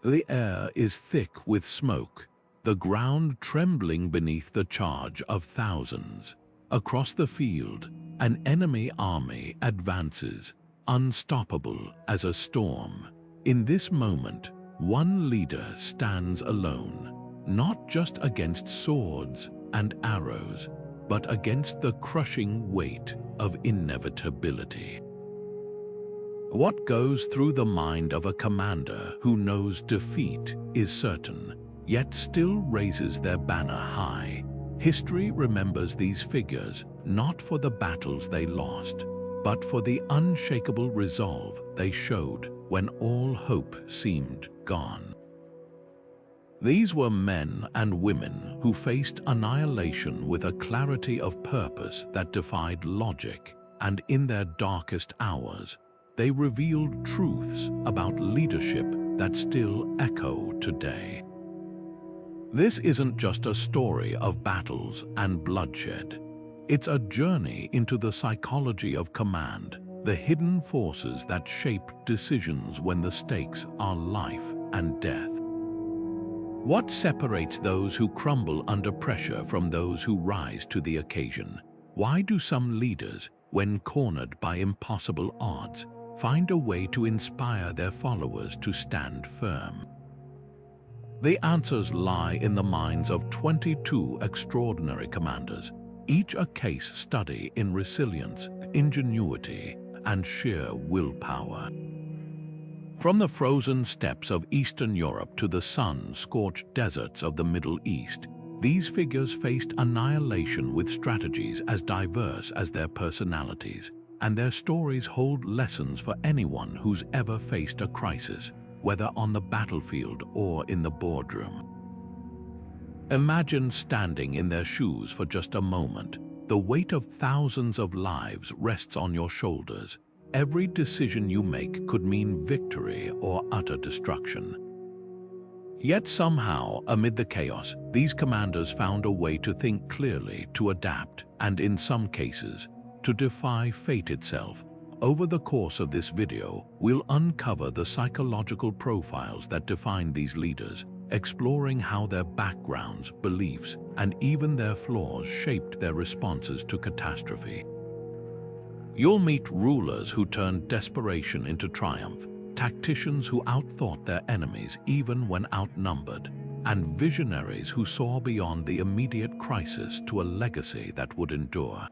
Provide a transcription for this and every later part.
The air is thick with smoke, the ground trembling beneath the charge of thousands. Across the field, an enemy army advances, unstoppable as a storm. In this moment, one leader stands alone, not just against swords and arrows, but against the crushing weight of inevitability. What goes through the mind of a commander who knows defeat is certain, yet still raises their banner high? History remembers these figures not for the battles they lost, but for the unshakable resolve they showed when all hope seemed gone. These were men and women who faced annihilation with a clarity of purpose that defied logic, and in their darkest hours, they revealed truths about leadership that still echo today. This isn't just a story of battles and bloodshed. It's a journey into the psychology of command, the hidden forces that shape decisions when the stakes are life and death. What separates those who crumble under pressure from those who rise to the occasion? Why do some leaders, when cornered by impossible odds, find a way to inspire their followers to stand firm? The answers lie in the minds of 22 extraordinary commanders, each a case study in resilience, ingenuity, and sheer willpower. From the frozen steppes of Eastern Europe to the sun-scorched deserts of the Middle East, these figures faced annihilation with strategies as diverse as their personalities, and their stories hold lessons for anyone who's ever faced a crisis, whether on the battlefield or in the boardroom. Imagine standing in their shoes for just a moment. The weight of thousands of lives rests on your shoulders. Every decision you make could mean victory or utter destruction. Yet somehow, amid the chaos, these commanders found a way to think clearly, to adapt, and in some cases, to defy fate itself. Over the course of this video, we'll uncover the psychological profiles that define these leaders, exploring how their backgrounds, beliefs, and even their flaws shaped their responses to catastrophe. You'll meet rulers who turned desperation into triumph, tacticians who outthought their enemies even when outnumbered, and visionaries who saw beyond the immediate crisis to a legacy that would endure.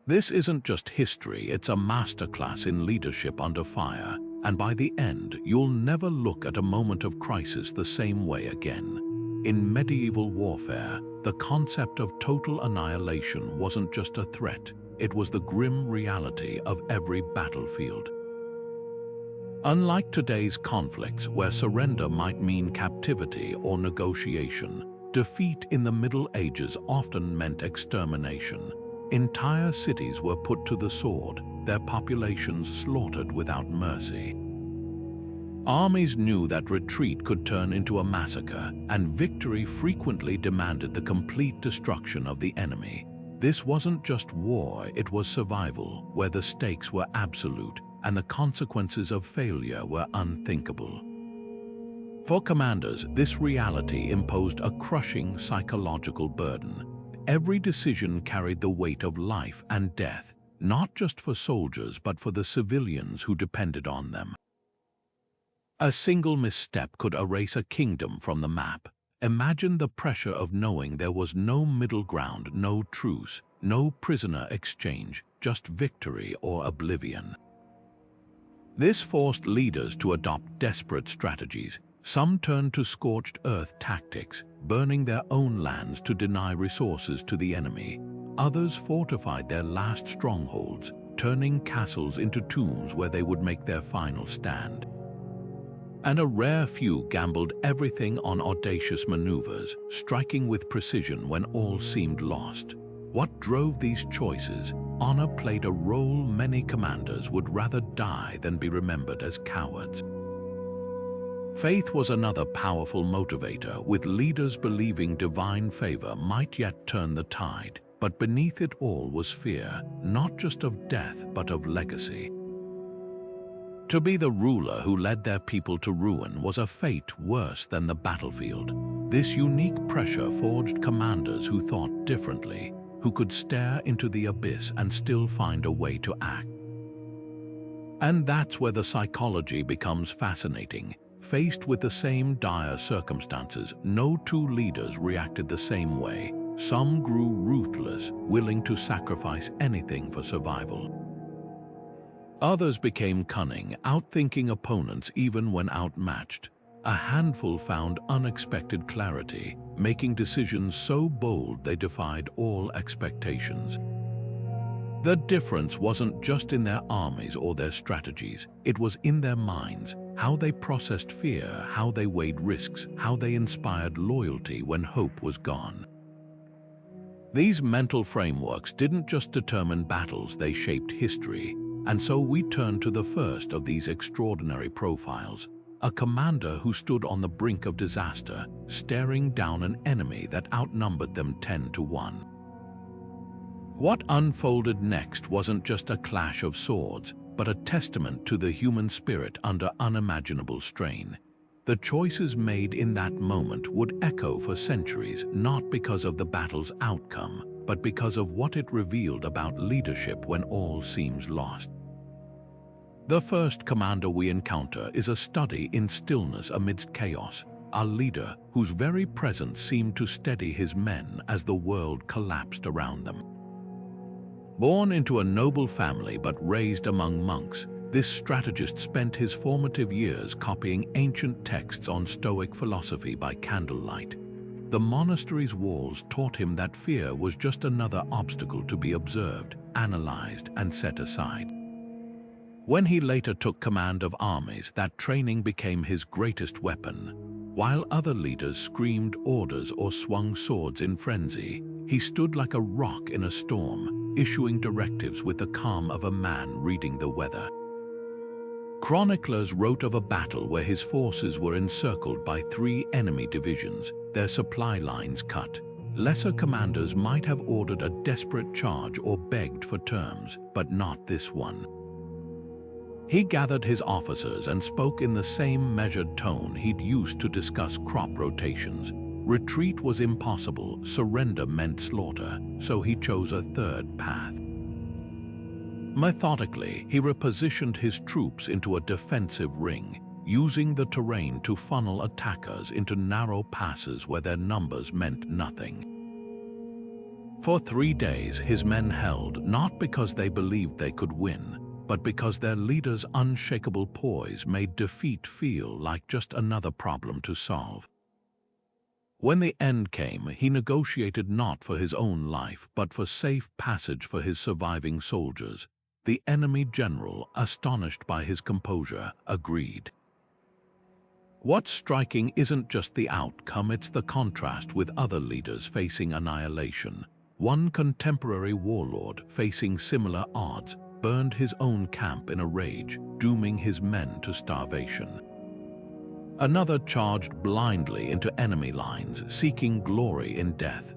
This isn't just history, it's a masterclass in leadership under fire, and by the end, you'll never look at a moment of crisis the same way again. In medieval warfare, the concept of total annihilation wasn't just a threat, it was the grim reality of every battlefield. Unlike today's conflicts, where surrender might mean captivity or negotiation, defeat in the Middle Ages often meant extermination. Entire cities were put to the sword, their populations slaughtered without mercy. Armies knew that retreat could turn into a massacre, and victory frequently demanded the complete destruction of the enemy. This wasn't just war, it was survival, where the stakes were absolute and the consequences of failure were unthinkable. For commanders, this reality imposed a crushing psychological burden. Every decision carried the weight of life and death, not just for soldiers but for the civilians who depended on them. A single misstep could erase a kingdom from the map. Imagine the pressure of knowing there was no middle ground, no truce, no prisoner exchange, just victory or oblivion. This forced leaders to adopt desperate strategies. Some turned to scorched earth tactics, burning their own lands to deny resources to the enemy. Others fortified their last strongholds, turning castles into tombs where they would make their final stand. And a rare few gambled everything on audacious maneuvers, striking with precision when all seemed lost. What drove these choices? Honor played a role. Many commanders would rather die than be remembered as cowards. Faith was another powerful motivator, with leaders believing divine favor might yet turn the tide. But beneath it all was fear, not just of death but of legacy. To be the ruler who led their people to ruin was a fate worse than the battlefield. This unique pressure forged commanders who thought differently, who could stare into the abyss and still find a way to act. And that's where the psychology becomes fascinating. Faced with the same dire circumstances, no two leaders reacted the same way. Some grew ruthless, willing to sacrifice anything for survival. Others became cunning, outthinking opponents even when outmatched. A handful found unexpected clarity, making decisions so bold they defied all expectations. The difference wasn't just in their armies or their strategies, it was in their minds, how they processed fear, how they weighed risks, how they inspired loyalty when hope was gone. These mental frameworks didn't just determine battles, they shaped history. And so we turn to the first of these extraordinary profiles, a commander who stood on the brink of disaster, staring down an enemy that outnumbered them 10-1. What unfolded next wasn't just a clash of swords, but a testament to the human spirit under unimaginable strain. The choices made in that moment would echo for centuries, not because of the battle's outcome, but because of what it revealed about leadership when all seems lost. The first commander we encounter is a study in stillness amidst chaos, a leader whose very presence seemed to steady his men as the world collapsed around them. Born into a noble family but raised among monks, this strategist spent his formative years copying ancient texts on Stoic philosophy by candlelight. The monastery's walls taught him that fear was just another obstacle to be observed, analyzed, and set aside. When he later took command of armies, that training became his greatest weapon. While other leaders screamed orders or swung swords in frenzy, he stood like a rock in a storm, issuing directives with the calm of a man reading the weather. Chroniclers wrote of a battle where his forces were encircled by 3 enemy divisions, their supply lines cut. Lesser commanders might have ordered a desperate charge or begged for terms, but not this one. He gathered his officers and spoke in the same measured tone he'd used to discuss crop rotations. Retreat was impossible, surrender meant slaughter, so he chose a third path. Methodically, he repositioned his troops into a defensive ring, using the terrain to funnel attackers into narrow passes where their numbers meant nothing. For 3 days, his men held, not because they believed they could win, but because their leader's unshakable poise made defeat feel like just another problem to solve. When the end came, he negotiated not for his own life, but for safe passage for his surviving soldiers. The enemy general, astonished by his composure, agreed. What's striking isn't just the outcome, it's the contrast with other leaders facing annihilation. One contemporary warlord, facing similar odds, burned his own camp in a rage, dooming his men to starvation. Another charged blindly into enemy lines, seeking glory in death.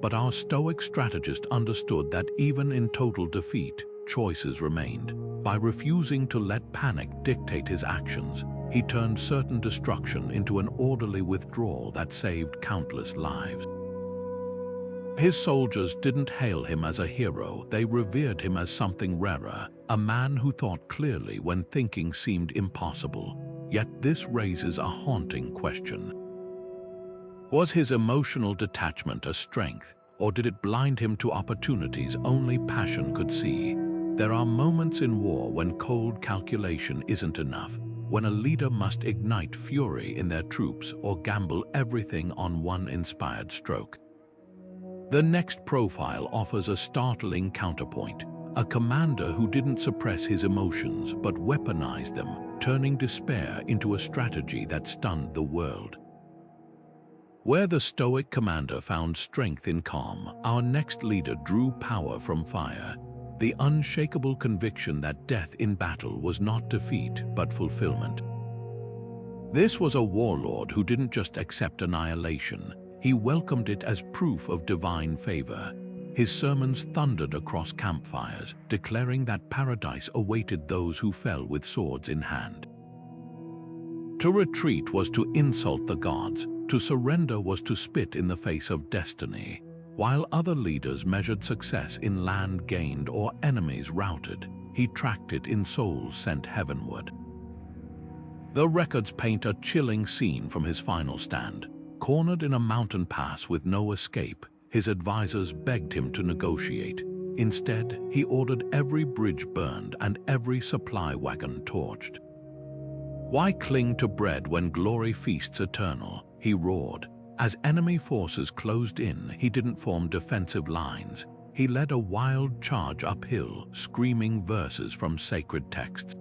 But our Stoic strategist understood that even in total defeat, choices remained. By refusing to let panic dictate his actions, he turned certain destruction into an orderly withdrawal that saved countless lives. His soldiers didn't hail him as a hero, they revered him as something rarer, a man who thought clearly when thinking seemed impossible. Yet this raises a haunting question. Was his emotional detachment a strength, or did it blind him to opportunities only passion could see? There are moments in war when cold calculation isn't enough, when a leader must ignite fury in their troops or gamble everything on one inspired stroke. The next profile offers a startling counterpoint, a commander who didn't suppress his emotions but weaponized them, turning despair into a strategy that stunned the world. Where the Stoic commander found strength in calm, our next leader drew power from fire, the unshakable conviction that death in battle was not defeat but fulfillment. This was a warlord who didn't just accept annihilation, he welcomed it as proof of divine favor. His sermons thundered across campfires, declaring that paradise awaited those who fell with swords in hand. To retreat was to insult the gods, to surrender was to spit in the face of destiny. While other leaders measured success in land gained or enemies routed, he tracked it in souls sent heavenward. The records paint a chilling scene from his final stand. Cornered in a mountain pass with no escape, his advisors begged him to negotiate. Instead, he ordered every bridge burned and every supply wagon torched. "Why cling to bread when glory feasts eternal?" he roared. As enemy forces closed in, he didn't form defensive lines. He led a wild charge uphill, screaming verses from sacred texts.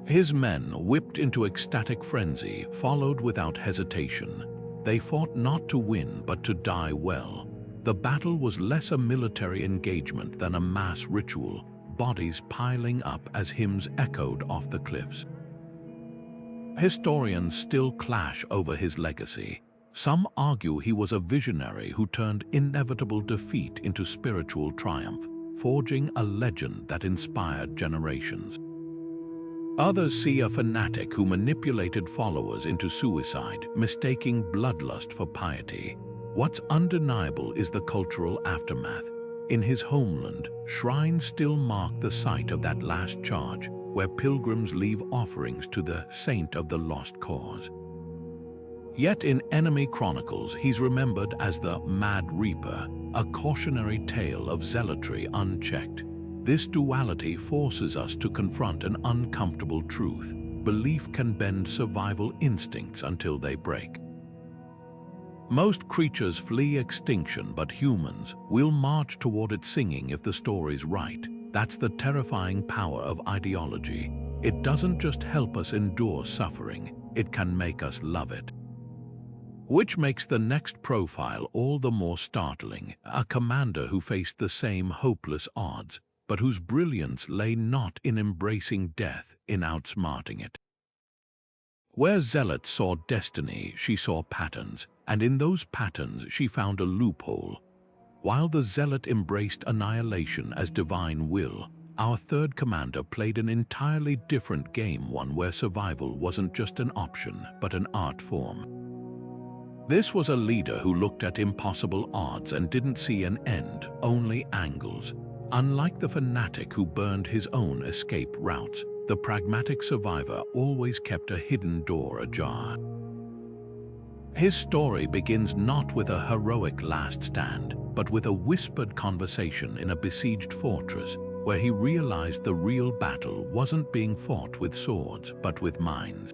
His men, whipped into ecstatic frenzy, followed without hesitation. They fought not to win, but to die well. The battle was less a military engagement than a mass ritual, bodies piling up as hymns echoed off the cliffs. Historians still clash over his legacy. Some argue he was a visionary who turned inevitable defeat into spiritual triumph, forging a legend that inspired generations. Others see a fanatic who manipulated followers into suicide, mistaking bloodlust for piety. What's undeniable is the cultural aftermath. In his homeland, shrines still mark the site of that last charge, where pilgrims leave offerings to the saint of the lost cause. Yet in enemy chronicles, he's remembered as the Mad Reaper, a cautionary tale of zealotry unchecked. This duality forces us to confront an uncomfortable truth. Belief can bend survival instincts until they break. Most creatures flee extinction, but humans will march toward it singing if the story's right. That's the terrifying power of ideology. It doesn't just help us endure suffering, it can make us love it. Which makes the next profile all the more startling, a commander who faced the same hopeless odds, but whose brilliance lay not in embracing death, in outsmarting it. Where Zealot saw destiny, she saw patterns, and in those patterns she found a loophole. While the Zealot embraced annihilation as divine will, our third commander played an entirely different game, one where survival wasn't just an option, but an art form. This was a leader who looked at impossible odds and didn't see an end, only angles. Unlike the fanatic who burned his own escape routes, the pragmatic survivor always kept a hidden door ajar. His story begins not with a heroic last stand, but with a whispered conversation in a besieged fortress, where he realized the real battle wasn't being fought with swords, but with minds.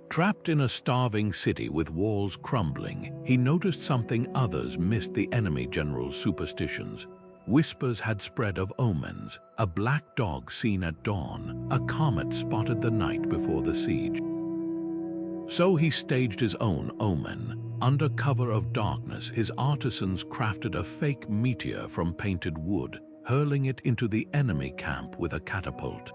Trapped in a starving city with walls crumbling, he noticed something others missed: the enemy general's superstitions. Whispers had spread of omens, a black dog seen at dawn, a comet spotted the night before the siege. So he staged his own omen. Under cover of darkness, his artisans crafted a fake meteor from painted wood, hurling it into the enemy camp with a catapult.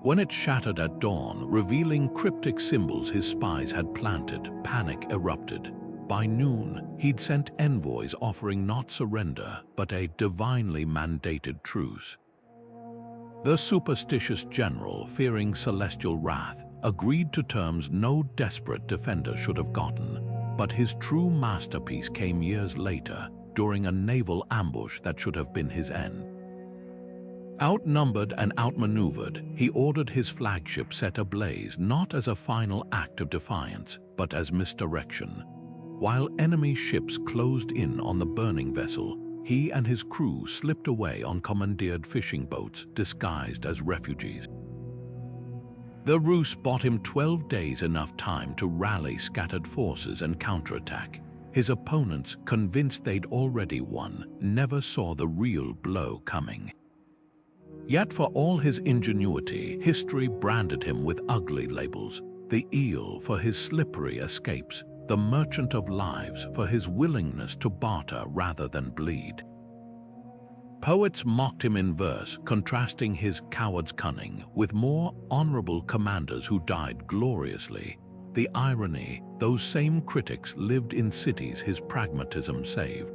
When it shattered at dawn, revealing cryptic symbols his spies had planted, panic erupted. By noon, he'd sent envoys offering not surrender, but a divinely mandated truce. The superstitious general, fearing celestial wrath, agreed to terms no desperate defender should have gotten. But his true masterpiece came years later, during a naval ambush that should have been his end. Outnumbered and outmaneuvered, he ordered his flagship set ablaze, not as a final act of defiance, but as misdirection. While enemy ships closed in on the burning vessel, he and his crew slipped away on commandeered fishing boats disguised as refugees. The ruse bought him 12 days, enough time to rally scattered forces and counterattack. His opponents, convinced they'd already won, never saw the real blow coming. Yet for all his ingenuity, history branded him with ugly labels: the eel for his slippery escapes, the merchant of lives for his willingness to barter rather than bleed. Poets mocked him in verse, contrasting his coward's cunning with more honorable commanders who died gloriously. The irony, those same critics lived in cities his pragmatism saved.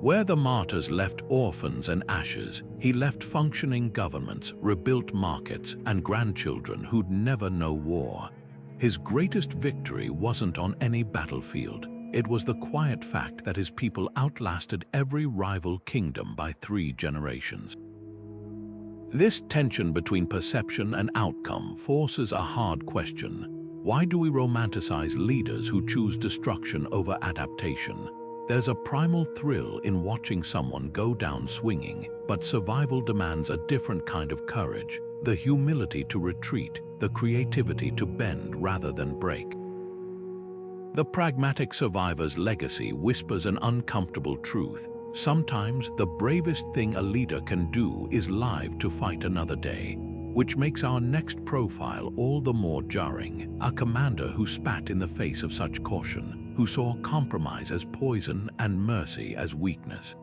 Where the martyrs left orphans and ashes, he left functioning governments, rebuilt markets, and grandchildren who'd never know war. His greatest victory wasn't on any battlefield. It was the quiet fact that his people outlasted every rival kingdom by 3 generations. This tension between perception and outcome forces a hard question. Why do we romanticize leaders who choose destruction over adaptation? There's a primal thrill in watching someone go down swinging, but survival demands a different kind of courage, the humility to retreat, the creativity to bend rather than break. The pragmatic survivor's legacy whispers an uncomfortable truth. Sometimes the bravest thing a leader can do is live to fight another day, which makes our next profile all the more jarring. A commander who spat in the face of such caution, who saw compromise as poison and mercy as weakness.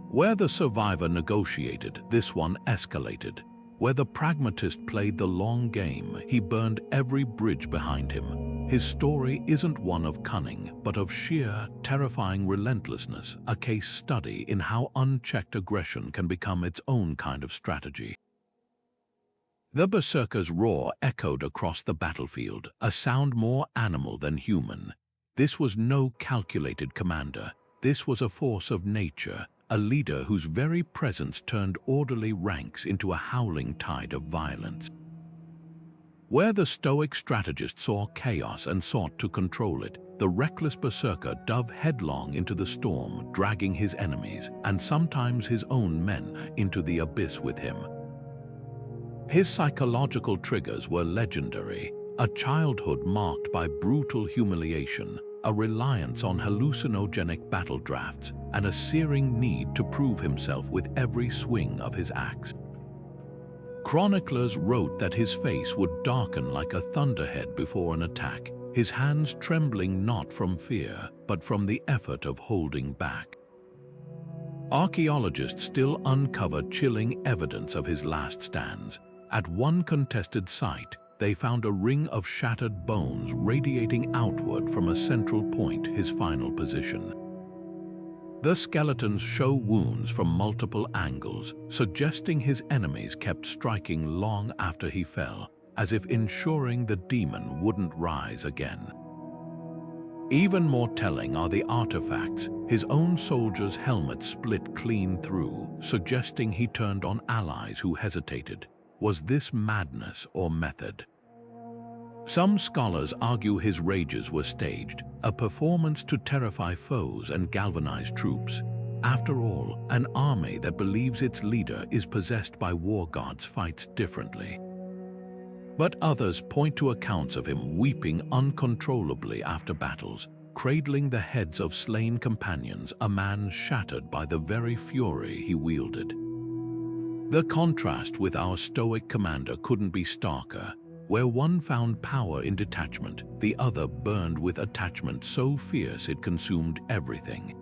Where the survivor negotiated, this one escalated. Where the pragmatist played the long game, he burned every bridge behind him. His story isn't one of cunning, but of sheer, terrifying relentlessness, a case study in how unchecked aggression can become its own kind of strategy. The berserker's roar echoed across the battlefield, a sound more animal than human. This was no calculated commander. This was a force of nature, a leader whose very presence turned orderly ranks into a howling tide of violence. Where the Stoic strategist saw chaos and sought to control it, the reckless berserker dove headlong into the storm, dragging his enemies, and sometimes his own men, into the abyss with him. His psychological triggers were legendary: a childhood marked by brutal humiliation, a reliance on hallucinogenic battle drafts, and a searing need to prove himself with every swing of his axe. Chroniclers wrote that his face would darken like a thunderhead before an attack, his hands trembling not from fear, but from the effort of holding back. Archaeologists still uncover chilling evidence of his last stands. At one contested site, they found a ring of shattered bones radiating outward from a central point, his final position. The skeletons show wounds from multiple angles, suggesting his enemies kept striking long after he fell, as if ensuring the demon wouldn't rise again. Even more telling are the artifacts. His own soldier's helmet split clean through, suggesting he turned on allies who hesitated. Was this madness or method? Some scholars argue his rages were staged, a performance to terrify foes and galvanize troops. After all, an army that believes its leader is possessed by war gods fights differently. But others point to accounts of him weeping uncontrollably after battles, cradling the heads of slain companions, a man shattered by the very fury he wielded. The contrast with our Stoic commander couldn't be starker. Where one found power in detachment, the other burned with attachment so fierce it consumed everything.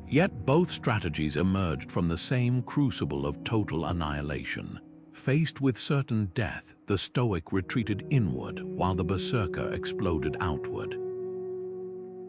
Yet both strategies emerged from the same crucible of total annihilation. Faced with certain death, the Stoic retreated inward while the berserker exploded outward.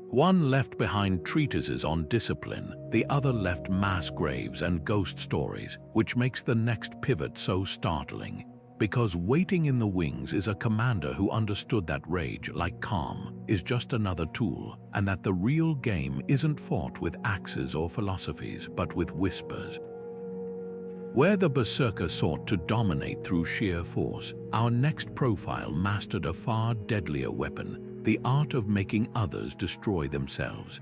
One left behind treatises on discipline, the other left mass graves and ghost stories, which makes the next pivot so startling. Because waiting in the wings is a commander who understood that rage, like calm, is just another tool, and that the real game isn't fought with axes or philosophies, but with whispers. Where the berserker sought to dominate through sheer force, our next profile mastered a far deadlier weapon, the art of making others destroy themselves.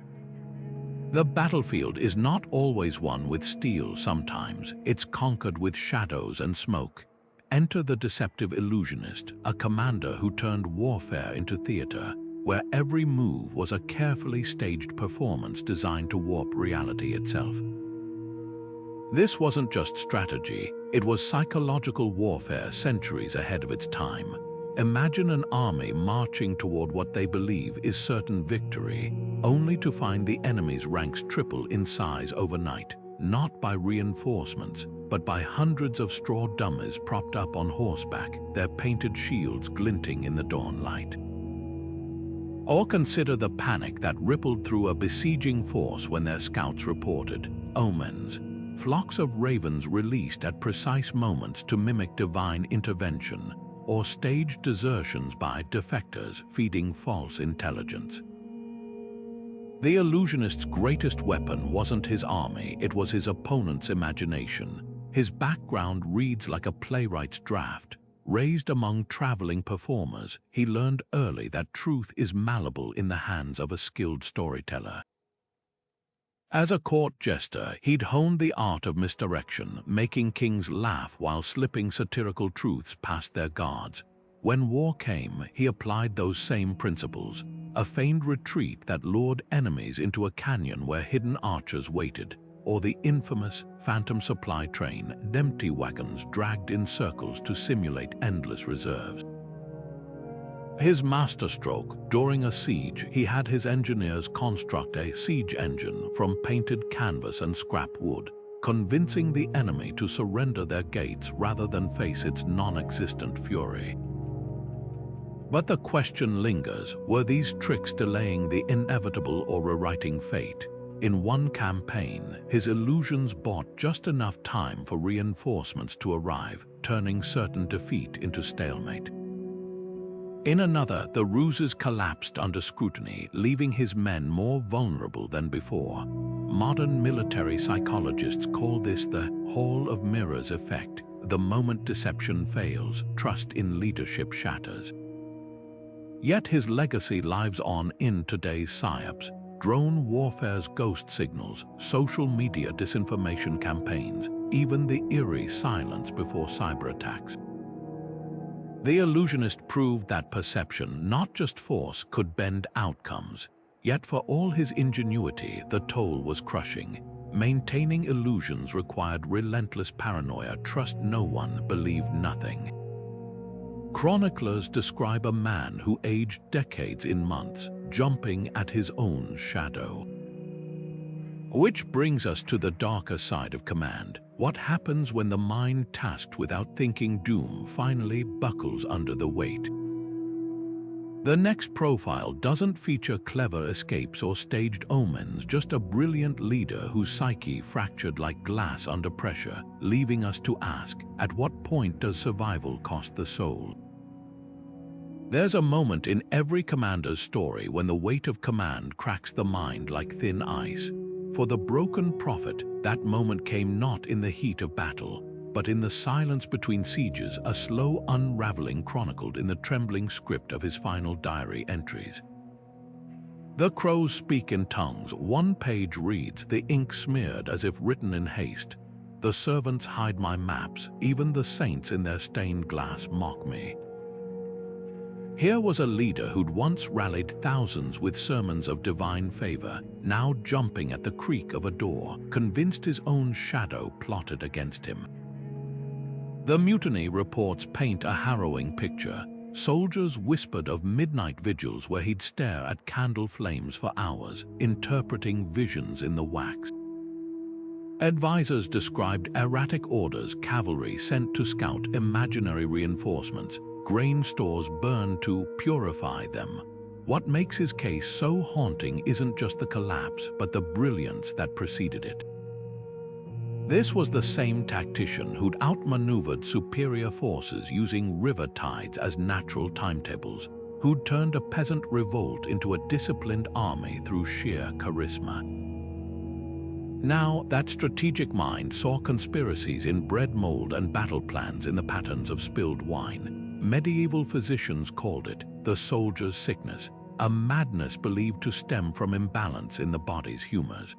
The battlefield is not always won with steel. Sometimes it's conquered with shadows and smoke. Enter the deceptive Illusionist, a commander who turned warfare into theater, where every move was a carefully staged performance designed to warp reality itself. This wasn't just strategy, it was psychological warfare centuries ahead of its time. Imagine an army marching toward what they believe is certain victory, only to find the enemy's ranks triple in size overnight, not by reinforcements, but by hundreds of straw dummies propped up on horseback, their painted shields glinting in the dawn light. Or consider the panic that rippled through a besieging force when their scouts reported omens, flocks of ravens released at precise moments to mimic divine intervention, or staged desertions by defectors feeding false intelligence. The illusionist's greatest weapon wasn't his army, it was his opponent's imagination. His background reads like a playwright's draft. Raised among traveling performers, he learned early that truth is malleable in the hands of a skilled storyteller. As a court jester, he'd honed the art of misdirection, making kings laugh while slipping satirical truths past their guards. When war came, he applied those same principles, a feigned retreat that lured enemies into a canyon where hidden archers waited, or the infamous phantom supply train, empty wagons dragged in circles to simulate endless reserves. His masterstroke: during a siege, he had his engineers construct a siege engine from painted canvas and scrap wood, convincing the enemy to surrender their gates rather than face its non-existent fury. But the question lingers, were these tricks delaying the inevitable or rewriting fate? In one campaign, his illusions bought just enough time for reinforcements to arrive, turning certain defeat into stalemate. In another, the ruses collapsed under scrutiny, leaving his men more vulnerable than before. Modern military psychologists call this the Hall of Mirrors effect. The moment deception fails, trust in leadership shatters. Yet his legacy lives on in today's psyops. Drone warfare's ghost signals, social media disinformation campaigns, even the eerie silence before cyber attacks. The illusionist proved that perception, not just force, could bend outcomes. Yet for all his ingenuity, the toll was crushing. Maintaining illusions required relentless paranoia, trust no one, believe nothing. Chroniclers describe a man who aged decades in months, jumping at his own shadow. Which brings us to the darker side of command. What happens when the mind tasked without thinking doom finally buckles under the weight? The next profile doesn't feature clever escapes or staged omens, just a brilliant leader whose psyche fractured like glass under pressure, leaving us to ask, at what point does survival cost the soul? There's a moment in every commander's story when the weight of command cracks the mind like thin ice. For the broken prophet, that moment came not in the heat of battle, but in the silence between sieges, a slow unraveling chronicled in the trembling script of his final diary entries. The crows speak in tongues. One page reads, the ink smeared as if written in haste. The servants hide my maps, even the saints in their stained glass mock me. Here was a leader who'd once rallied thousands with sermons of divine favor, now jumping at the creak of a door, convinced his own shadow plotted against him. The mutiny reports paint a harrowing picture. Soldiers whispered of midnight vigils where he'd stare at candle flames for hours, interpreting visions in the wax. Advisors described erratic orders, cavalry sent to scout imaginary reinforcements, grain stores burned to purify them. What makes his case so haunting isn't just the collapse, but the brilliance that preceded it. This was the same tactician who'd outmaneuvered superior forces using river tides as natural timetables, who'd turned a peasant revolt into a disciplined army through sheer charisma. Now, that strategic mind saw conspiracies in bread mold and battle plans in the patterns of spilled wine. Medieval physicians called it the soldier's sickness, a madness believed to stem from imbalance in the body's humors.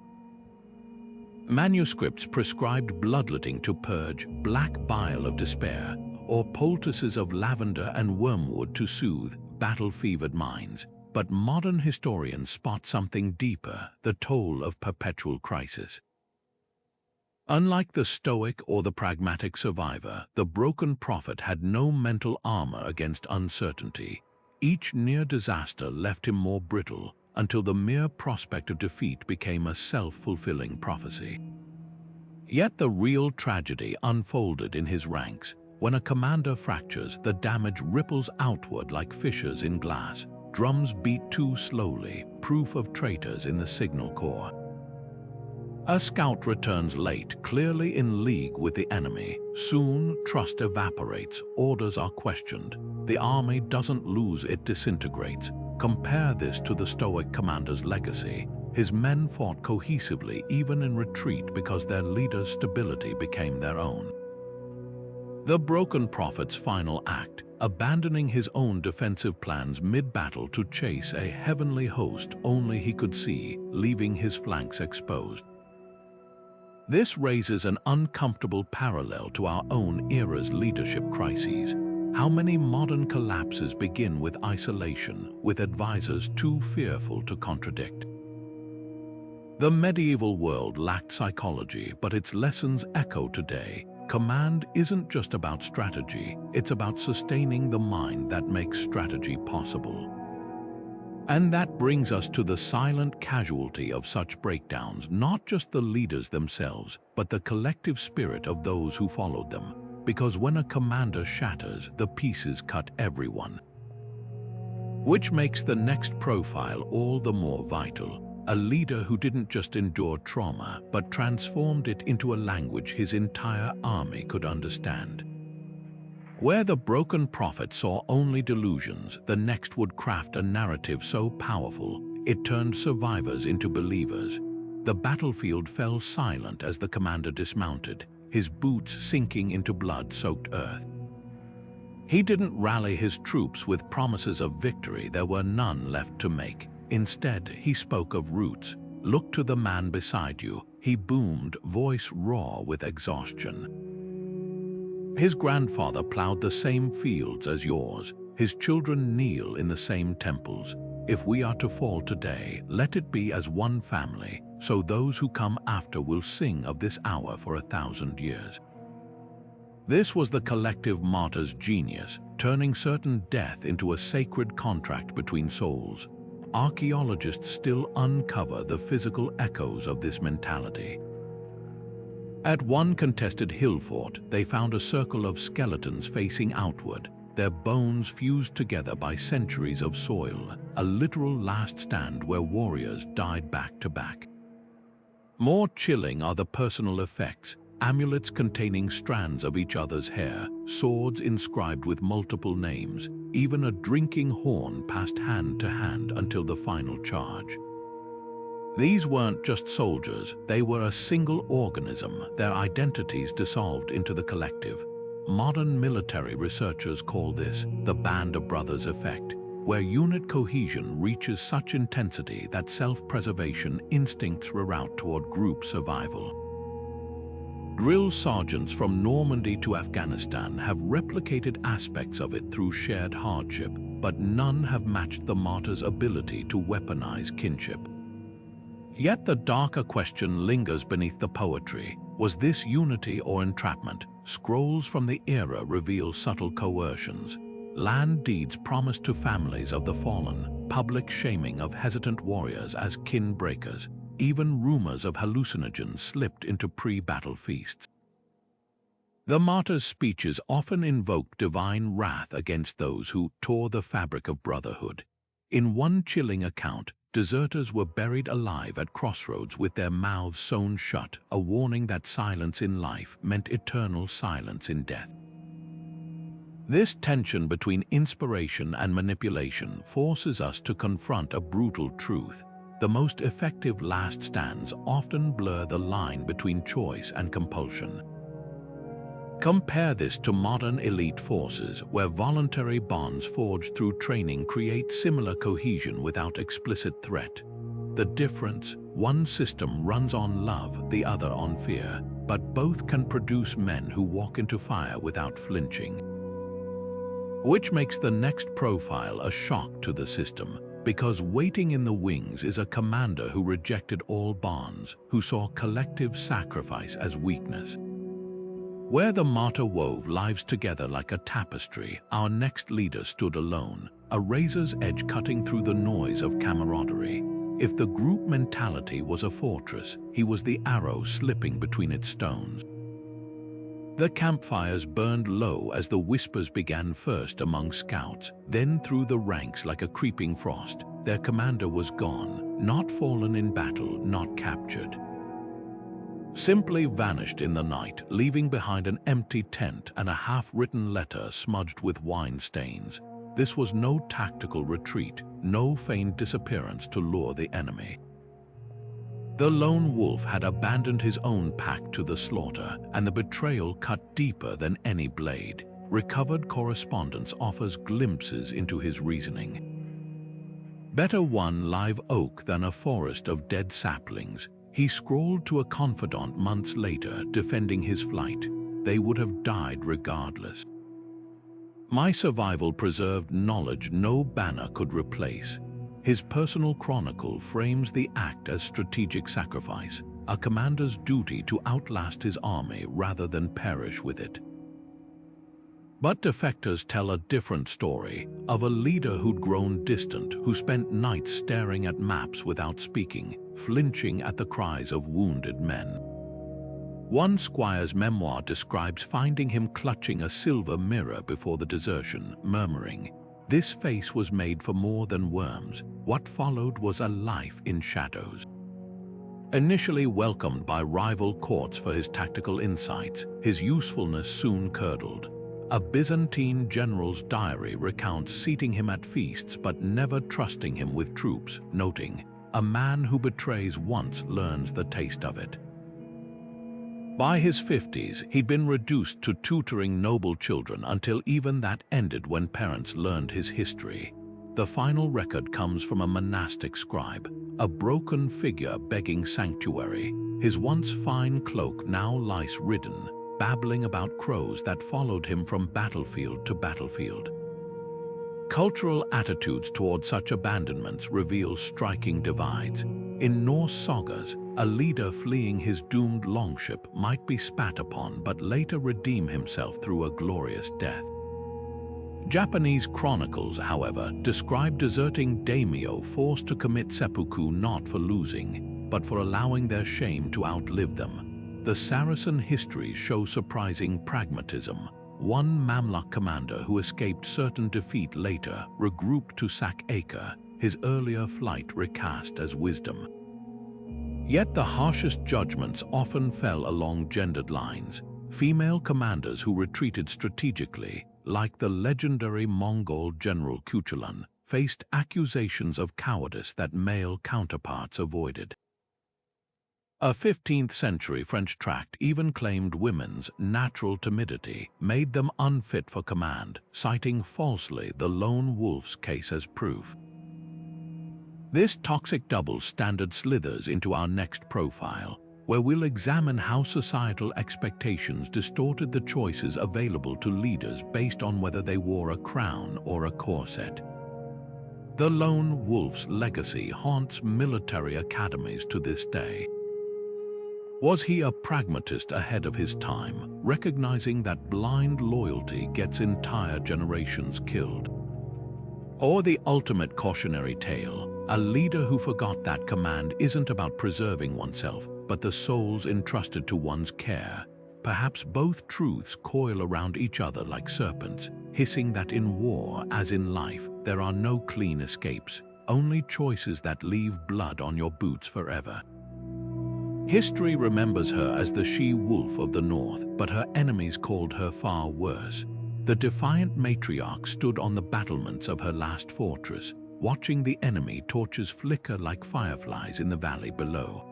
Manuscripts prescribed bloodletting to purge black bile of despair, or poultices of lavender and wormwood to soothe battle-fevered minds. But modern historians spot something deeper, the toll of perpetual crisis. Unlike the Stoic or the pragmatic survivor, the broken prophet had no mental armor against uncertainty. Each near disaster left him more brittle, until the mere prospect of defeat became a self-fulfilling prophecy. Yet the real tragedy unfolded in his ranks. When a commander fractures, the damage ripples outward like fissures in glass. drums beat too slowly, proof of traitors in the signal corps. A scout returns late, clearly in league with the enemy. Soon, trust evaporates, orders are questioned. The army doesn't lose, it disintegrates. Compare this to the Stoic commander's legacy. His men fought cohesively, even in retreat, because their leader's stability became their own. The broken prophet's final act, abandoning his own defensive plans mid-battle to chase a heavenly host only he could see, leaving his flanks exposed. This raises an uncomfortable parallel to our own era's leadership crises. How many modern collapses begin with isolation, with advisors too fearful to contradict? The medieval world lacked psychology, but its lessons echo today. Command isn't just about strategy, it's about sustaining the mind that makes strategy possible. And that brings us to the silent casualty of such breakdowns, not just the leaders themselves, but the collective spirit of those who followed them. Because when a commander shatters, the pieces cut everyone. Which makes the next profile all the more vital. A leader who didn't just endure trauma, but transformed it into a language his entire army could understand. Where the broken prophet saw only delusions, the next would craft a narrative so powerful, it turned survivors into believers. The battlefield fell silent as the commander dismounted, his boots sinking into blood-soaked earth. He didn't rally his troops with promises of victory. There were none left to make. Instead, he spoke of roots. Look to the man beside you, he boomed, voice raw with exhaustion. His grandfather plowed the same fields as yours. His children kneel in the same temples. If we are to fall today, let it be as one family, so those who come after will sing of this hour for 1,000 years. This was the collective martyr's genius, turning certain death into a sacred contract between souls. Archaeologists still uncover the physical echoes of this mentality. At one contested hill fort, they found a circle of skeletons facing outward, their bones fused together by centuries of soil, a literal last stand where warriors died back to back. More chilling are the personal effects, amulets containing strands of each other's hair, swords inscribed with multiple names, even a drinking horn passed hand to hand until the final charge. These weren't just soldiers, they were a single organism, their identities dissolved into the collective. Modern military researchers call this the band of brothers effect, where unit cohesion reaches such intensity that self-preservation instincts reroute toward group survival. Drill sergeants from Normandy to Afghanistan have replicated aspects of it through shared hardship, but none have matched the martyr's ability to weaponize kinship. Yet the darker question lingers beneath the poetry. Was this unity or entrapment? Scrolls from the era reveal subtle coercions. Land deeds promised to families of the fallen, public shaming of hesitant warriors as kin breakers. Even rumors of hallucinogens slipped into pre-battle feasts. The martyr's speeches often invoked divine wrath against those who tore the fabric of brotherhood. In one chilling account, deserters were buried alive at crossroads with their mouths sewn shut, a warning that silence in life meant eternal silence in death. This tension between inspiration and manipulation forces us to confront a brutal truth. The most effective last stands often blur the line between choice and compulsion. Compare this to modern elite forces, where voluntary bonds forged through training create similar cohesion without explicit threat. The difference: one system runs on love, the other on fear, but both can produce men who walk into fire without flinching. Which makes the next profile a shock to the system, because waiting in the wings is a commander who rejected all bonds, who saw collective sacrifice as weakness. Where the martyr wove lives together like a tapestry, our next leader stood alone, a razor's edge cutting through the noise of camaraderie. If the group mentality was a fortress, he was the arrow slipping between its stones. The campfires burned low as the whispers began first among scouts, then through the ranks like a creeping frost. Their commander was gone, not fallen in battle, not captured. Simply vanished in the night, leaving behind an empty tent and a half-written letter smudged with wine stains. This was no tactical retreat, no feigned disappearance to lure the enemy. The lone wolf had abandoned his own pack to the slaughter, and the betrayal cut deeper than any blade. Recovered correspondence offers glimpses into his reasoning. Better one live oak than a forest of dead saplings. He scrawled to a confidant months later, defending his flight. They would have died regardless. My survival preserved knowledge no banner could replace. His personal chronicle frames the act as strategic sacrifice, a commander's duty to outlast his army rather than perish with it. But defectors tell a different story, of a leader who'd grown distant, who spent nights staring at maps without speaking, flinching at the cries of wounded men. One squire's memoir describes finding him clutching a silver mirror before the desertion, murmuring, "This face was made for more than worms. What followed was a life in shadows." Initially welcomed by rival courts for his tactical insights, his usefulness soon curdled. A Byzantine general's diary recounts seating him at feasts but never trusting him with troops, noting, "A man who betrays once learns the taste of it." By his 50s, he'd been reduced to tutoring noble children until even that ended when parents learned his history. The final record comes from a monastic scribe, a broken figure begging sanctuary, his once fine cloak now lice-ridden, babbling about crows that followed him from battlefield to battlefield. Cultural attitudes toward such abandonments reveal striking divides. In Norse sagas, a leader fleeing his doomed longship might be spat upon but later redeem himself through a glorious death. Japanese chronicles, however, describe deserting daimyo forced to commit seppuku not for losing, but for allowing their shame to outlive them. The Saracen histories show surprising pragmatism. One Mamluk commander who escaped certain defeat later regrouped to sack Acre, his earlier flight recast as wisdom. Yet the harshest judgments often fell along gendered lines. Female commanders who retreated strategically, like the legendary Mongol general Cuchulain, faced accusations of cowardice that male counterparts avoided. A 15th-century French tract even claimed women's natural timidity made them unfit for command, citing falsely the lone wolf's case as proof. This toxic double standard slithers into our next profile, where we'll examine how societal expectations distorted the choices available to leaders based on whether they wore a crown or a corset. The lone wolf's legacy haunts military academies to this day. Was he a pragmatist ahead of his time, recognizing that blind loyalty gets entire generations killed? Or the ultimate cautionary tale, a leader who forgot that command isn't about preserving oneself, but the souls entrusted to one's care? Perhaps both truths coil around each other like serpents, hissing that in war, as in life, there are no clean escapes, only choices that leave blood on your boots forever. History remembers her as the she-wolf of the north, but her enemies called her far worse. The defiant matriarch stood on the battlements of her last fortress, watching the enemy torches flicker like fireflies in the valley below.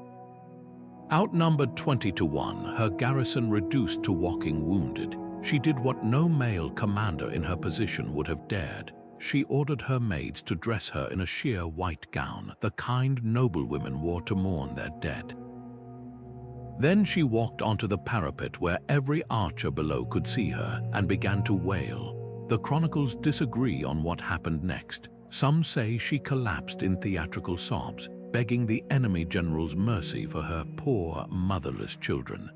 Outnumbered 20-1, her garrison reduced to walking wounded, she did what no male commander in her position would have dared. She ordered her maids to dress her in a sheer white gown, the kind noblewomen wore to mourn their dead. Then she walked onto the parapet where every archer below could see her and began to wail. The chronicles disagree on what happened next. Some say she collapsed in theatrical sobs, begging the enemy general's mercy for her poor, motherless children.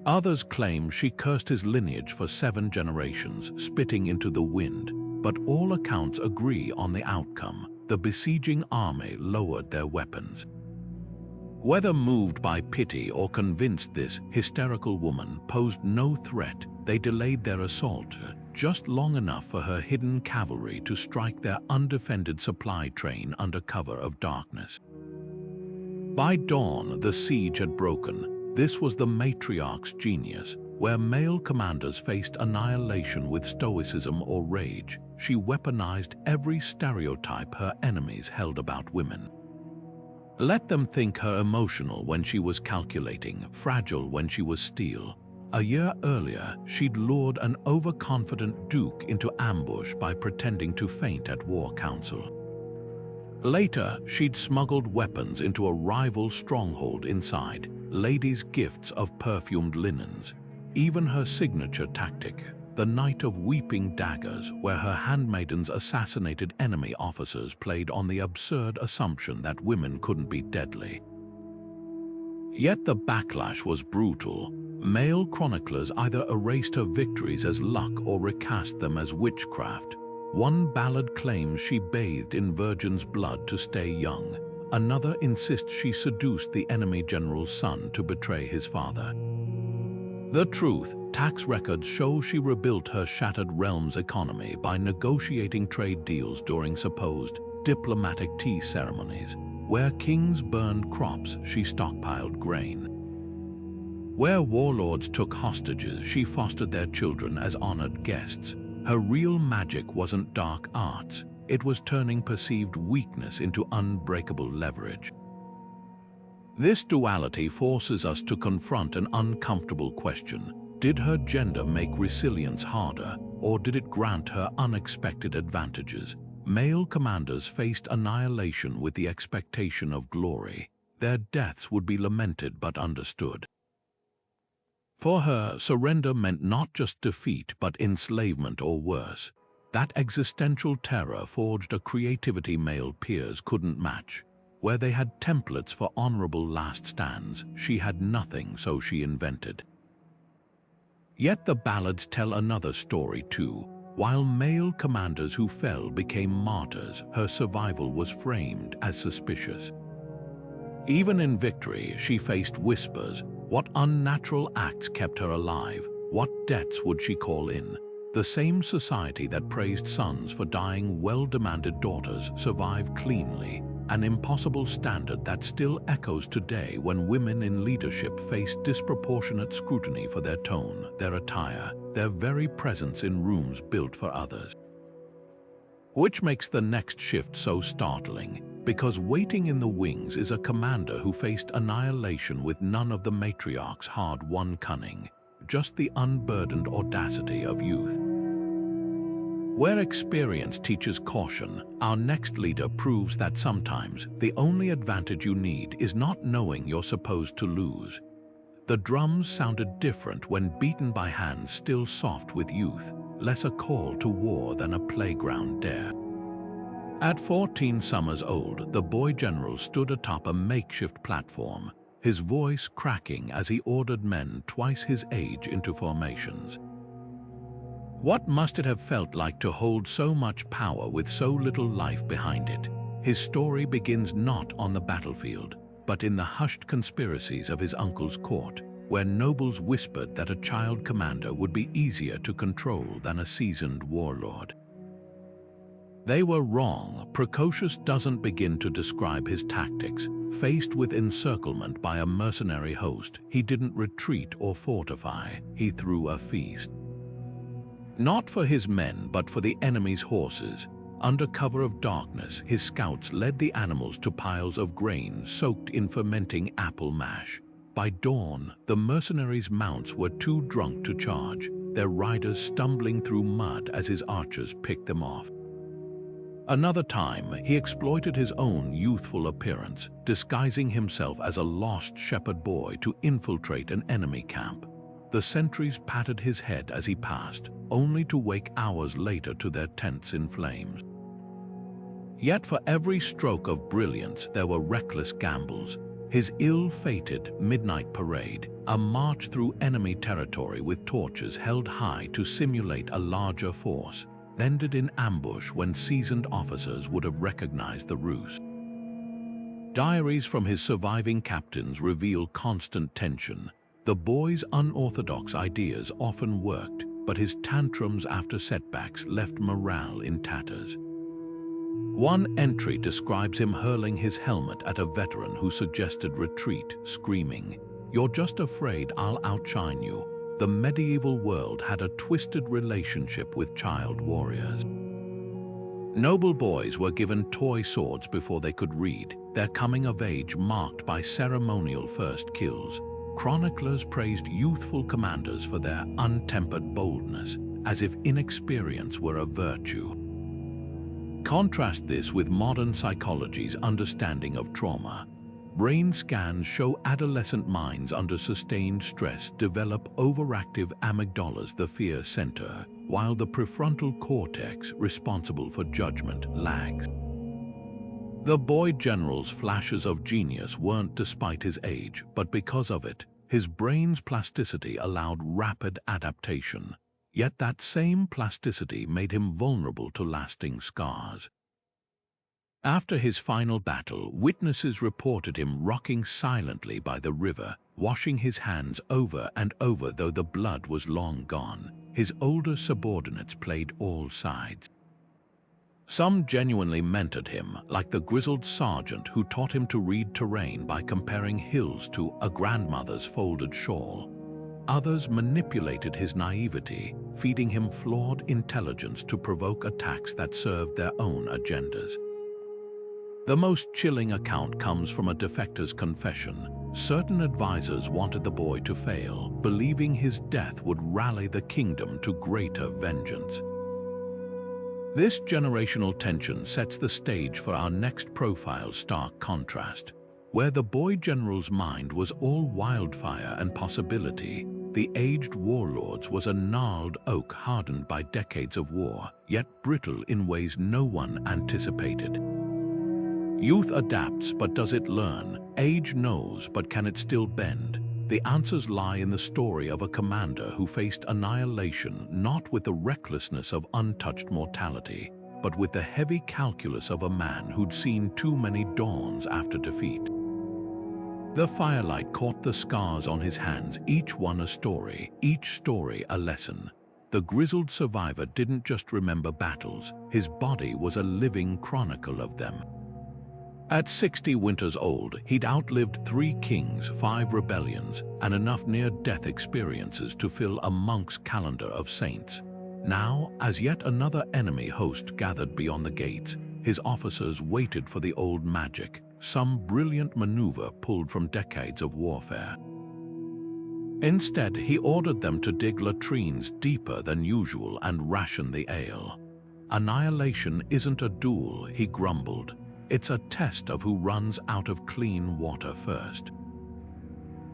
Others claim she cursed his lineage for 7 generations, spitting into the wind, but all accounts agree on the outcome. The besieging army lowered their weapons. Whether moved by pity or convinced this hysterical woman posed no threat, they delayed their assault just long enough for her hidden cavalry to strike their undefended supply train under cover of darkness. By dawn, the siege had broken. This was the matriarch's genius. Where male commanders faced annihilation with stoicism or rage, she weaponized every stereotype her enemies held about women. Let them think her emotional when she was calculating, fragile when she was steel. A year earlier, she'd lured an overconfident duke into ambush by pretending to faint at war council. Later, she'd smuggled weapons into a rival stronghold inside, ladies' gifts of perfumed linens. Even her signature tactic, the Night of Weeping Daggers, where her handmaidens assassinated enemy officers, played on the absurd assumption that women couldn't be deadly. Yet the backlash was brutal. Male chroniclers either erased her victories as luck or recast them as witchcraft. One ballad claims she bathed in virgin's blood to stay young. Another insists she seduced the enemy general's son to betray his father. The truth, tax records show she rebuilt her shattered realm's economy by negotiating trade deals during supposed diplomatic tea ceremonies. Where kings burned crops, she stockpiled grain. Where warlords took hostages, she fostered their children as honored guests. Her real magic wasn't dark arts, it was turning perceived weakness into unbreakable leverage. This duality forces us to confront an uncomfortable question. Did her gender make resilience harder, or did it grant her unexpected advantages? Male commanders faced annihilation with the expectation of glory. Their deaths would be lamented but understood. For her, surrender meant not just defeat but enslavement or worse. That existential terror forged a creativity male peers couldn't match. Where they had templates for honorable last stands, she had nothing, so she invented. Yet the ballads tell another story too. While male commanders who fell became martyrs, her survival was framed as suspicious. Even in victory, she faced whispers. What unnatural acts kept her alive? What debts would she call in? The same society that praised sons for dying well-demanded daughters survived cleanly. An impossible standard that still echoes today when women in leadership face disproportionate scrutiny for their tone, their attire, their very presence in rooms built for others. Which makes the next shift so startling, because waiting in the wings is a commander who faced annihilation with none of the matriarch's hard-won cunning, just the unburdened audacity of youth. Where experience teaches caution, our next leader proves that sometimes the only advantage you need is not knowing you're supposed to lose. The drums sounded different when beaten by hands still soft with youth, less a call to war than a playground dare. At 14 summers old, the boy general stood atop a makeshift platform, his voice cracking as he ordered men twice his age into formations. What must it have felt like to hold so much power with so little life behind it? His story begins not on the battlefield, but in the hushed conspiracies of his uncle's court, where nobles whispered that a child commander would be easier to control than a seasoned warlord. They were wrong. Precocious doesn't begin to describe his tactics. Faced with encirclement by a mercenary host, he didn't retreat or fortify, he threw a feast. Not for his men, but for the enemy's horses. Under cover of darkness, his scouts led the animals to piles of grain soaked in fermenting apple mash. By dawn, the mercenaries' mounts were too drunk to charge, their riders stumbling through mud as his archers picked them off. Another time, he exploited his own youthful appearance, disguising himself as a lost shepherd boy to infiltrate an enemy camp. The sentries patted his head as he passed, only to wake hours later to their tents in flames. Yet for every stroke of brilliance there were reckless gambles. His ill-fated midnight parade, a march through enemy territory with torches held high to simulate a larger force, ended in ambush when seasoned officers would have recognized the ruse. Diaries from his surviving captains reveal constant tension. The boy's unorthodox ideas often worked, but his tantrums after setbacks left morale in tatters. One entry describes him hurling his helmet at a veteran who suggested retreat, screaming, "You're just afraid I'll outshine you." The medieval world had a twisted relationship with child warriors. Noble boys were given toy swords before they could read, their coming of age marked by ceremonial first kills. Chroniclers praised youthful commanders for their untempered boldness, as if inexperience were a virtue. Contrast this with modern psychology's understanding of trauma. Brain scans show adolescent minds under sustained stress develop overactive amygdalas, the fear center, while the prefrontal cortex, responsible for judgment, lags. The boy general's flashes of genius weren't despite his age, but because of it. His brain's plasticity allowed rapid adaptation. Yet that same plasticity made him vulnerable to lasting scars. After his final battle, witnesses reported him rocking silently by the river, washing his hands over and over though the blood was long gone. His older subordinates played all sides. Some genuinely mentored him, like the grizzled sergeant who taught him to read terrain by comparing hills to a grandmother's folded shawl. Others manipulated his naivety, feeding him flawed intelligence to provoke attacks that served their own agendas. The most chilling account comes from a defector's confession. Certain advisors wanted the boy to fail, believing his death would rally the kingdom to greater vengeance. This generational tension sets the stage for our next profile's stark contrast. Where the boy general's mind was all wildfire and possibility, the aged warlord's was a gnarled oak hardened by decades of war, yet brittle in ways no one anticipated. Youth adapts, but does it learn? Age knows, but can it still bend? The answers lie in the story of a commander who faced annihilation not with the recklessness of untouched mortality, but with the heavy calculus of a man who'd seen too many dawns after defeat. The firelight caught the scars on his hands, each one a story, each story a lesson. The grizzled survivor didn't just remember battles, his body was a living chronicle of them. At 60 winters old, he'd outlived 3 kings, 5 rebellions, and enough near-death experiences to fill a monk's calendar of saints. Now, as yet another enemy host gathered beyond the gates, his officers waited for the old magic, some brilliant maneuver pulled from decades of warfare. Instead, he ordered them to dig latrines deeper than usual and ration the ale. Annihilation isn't a duel, he grumbled. It's a test of who runs out of clean water first.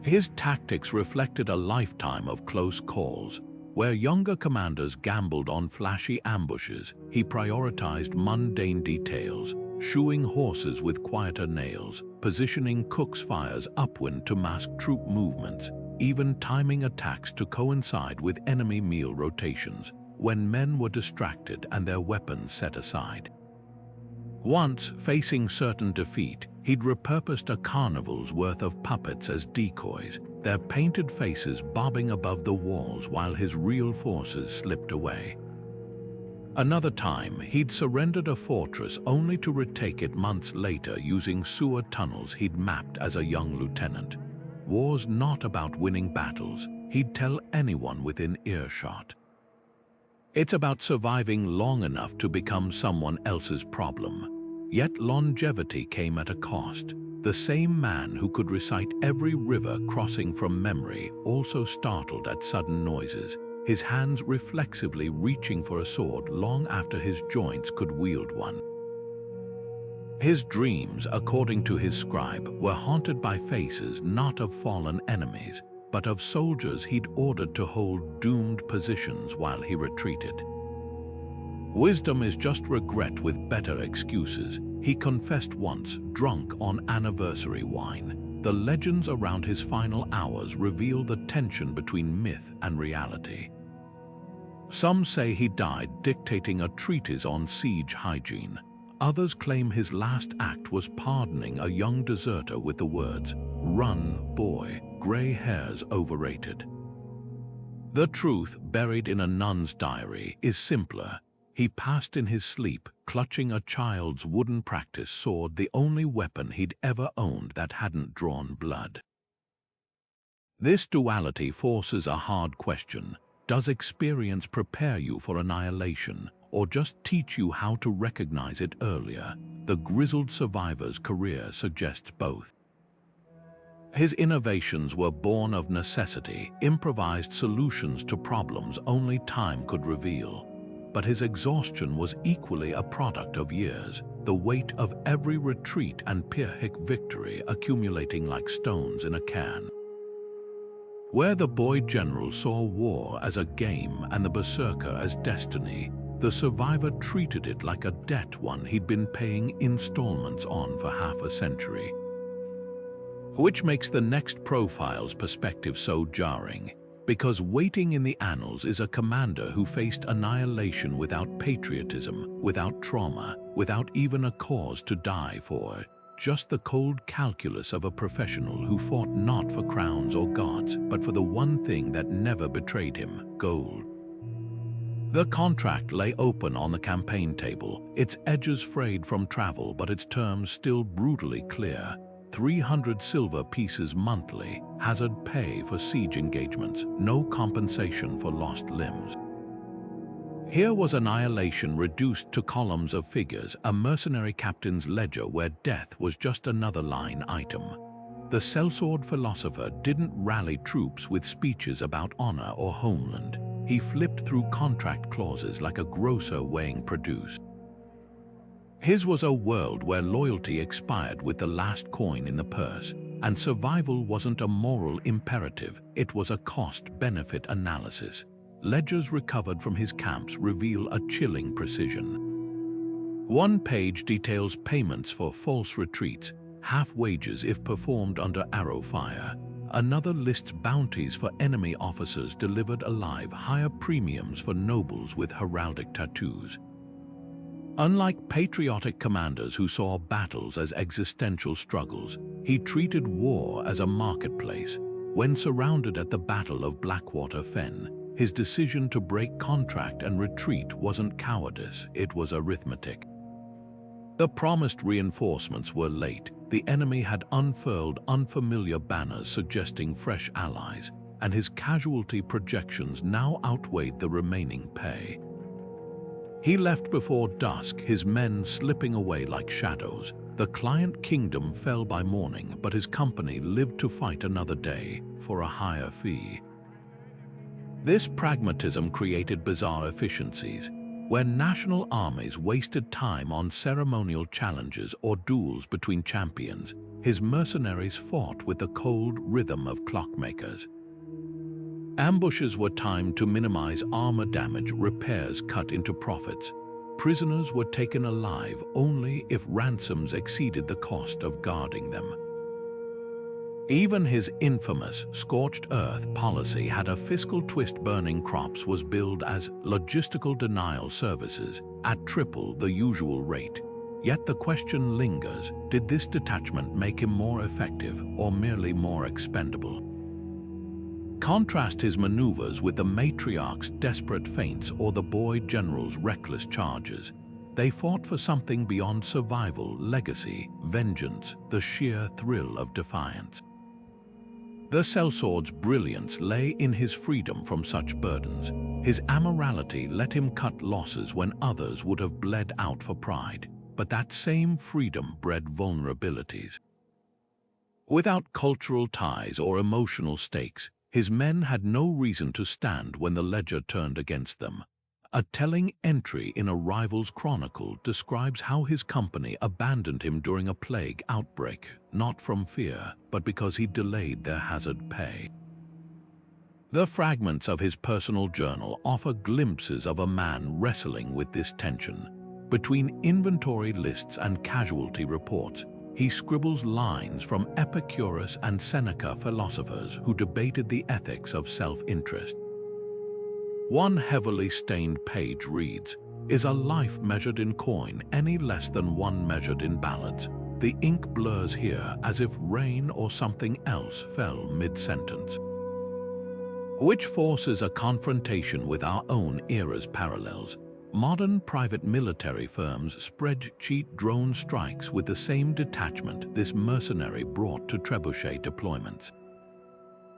His tactics reflected a lifetime of close calls. Where younger commanders gambled on flashy ambushes, he prioritized mundane details, shoeing horses with quieter nails, positioning cooks' fires upwind to mask troop movements, even timing attacks to coincide with enemy meal rotations, when men were distracted and their weapons set aside. Once, facing certain defeat, he'd repurposed a carnival's worth of puppets as decoys, their painted faces bobbing above the walls while his real forces slipped away. Another time, he'd surrendered a fortress only to retake it months later using sewer tunnels he'd mapped as a young lieutenant. War's not about winning battles, he'd tell anyone within earshot. It's about surviving long enough to become someone else's problem. Yet longevity came at a cost. The same man who could recite every river crossing from memory also startled at sudden noises, his hands reflexively reaching for a sword long after his joints could wield one. His dreams, according to his scribe, were haunted by faces not of fallen enemies, but of soldiers he'd ordered to hold doomed positions while he retreated. Wisdom is just regret with better excuses, he confessed once, drunk on anniversary wine. The legends around his final hours reveal the tension between myth and reality. Some say he died dictating a treatise on siege hygiene. Others claim his last act was pardoning a young deserter with the words, "Run, boy, gray hairs overrated." The truth, buried in a nun's diary, is simpler. He passed in his sleep, clutching a child's wooden practice sword, the only weapon he'd ever owned that hadn't drawn blood. This duality forces a hard question. Does experience prepare you for annihilation, or just teach you how to recognize it earlier? The Grizzled survivor's career suggests both. His innovations were born of necessity, improvised solutions to problems only time could reveal. But his exhaustion was equally a product of years, the weight of every retreat and Pyrrhic victory accumulating like stones in a cairn. Where the boy general saw war as a game and the berserker as destiny, the survivor treated it like a debt one he'd been paying installments on for half a century. Which makes the next profile's perspective so jarring, because waiting in the annals is a commander who faced annihilation without patriotism, without trauma, without even a cause to die for, just the cold calculus of a professional who fought not for crowns or gods, but for the one thing that never betrayed him, gold. The contract lay open on the campaign table, its edges frayed from travel but its terms still brutally clear. 300 silver pieces monthly, hazard pay for siege engagements, no compensation for lost limbs. Here was annihilation reduced to columns of figures, a mercenary captain's ledger where death was just another line item. The sellsword philosopher didn't rally troops with speeches about honor or homeland. He flipped through contract clauses like a grocer weighing produce. His was a world where loyalty expired with the last coin in the purse, and survival wasn't a moral imperative, it was a cost-benefit analysis. Ledgers recovered from his camps reveal a chilling precision. One page details payments for false retreats, half wages if performed under arrow fire. Another lists bounties for enemy officers delivered alive, higher premiums for nobles with heraldic tattoos. Unlike patriotic commanders who saw battles as existential struggles, he treated war as a marketplace. When surrounded at the Battle of Blackwater Fen, his decision to break contract and retreat wasn't cowardice, it was arithmetic. The promised reinforcements were late. The enemy had unfurled unfamiliar banners suggesting fresh allies, and his casualty projections now outweighed the remaining pay. He left before dusk, his men slipping away like shadows. The client kingdom fell by morning, but his company lived to fight another day for a higher fee. This pragmatism created bizarre efficiencies. Where national armies wasted time on ceremonial challenges or duels between champions, his mercenaries fought with the cold rhythm of clockmakers. Ambushes were timed to minimize armor damage, repairs cut into profits. Prisoners were taken alive only if ransoms exceeded the cost of guarding them. Even his infamous scorched earth policy had a fiscal twist. Burning crops was billed as logistical denial services at triple the usual rate. Yet the question lingers, did this detachment make him more effective or merely more expendable? Contrast his maneuvers with the matriarch's desperate feints or the boy general's reckless charges. They fought for something beyond survival, legacy, vengeance, the sheer thrill of defiance. The sellsword's brilliance lay in his freedom from such burdens. His amorality let him cut losses when others would have bled out for pride, but that same freedom bred vulnerabilities. Without cultural ties or emotional stakes, his men had no reason to stand when the ledger turned against them. A telling entry in a rival's chronicle describes how his company abandoned him during a plague outbreak, not from fear, but because he delayed their hazard pay. The fragments of his personal journal offer glimpses of a man wrestling with this tension. Between inventory lists and casualty reports, he scribbles lines from Epicurus and Seneca, philosophers who debated the ethics of self-interest. One heavily stained page reads, Is a life measured in coin any less than one measured in ballads? The ink blurs here as if rain or something else fell mid-sentence. Which forces a confrontation with our own era's parallels. Modern private military firms spreadsheet drone strikes with the same detachment this mercenary brought to trebuchet deployments.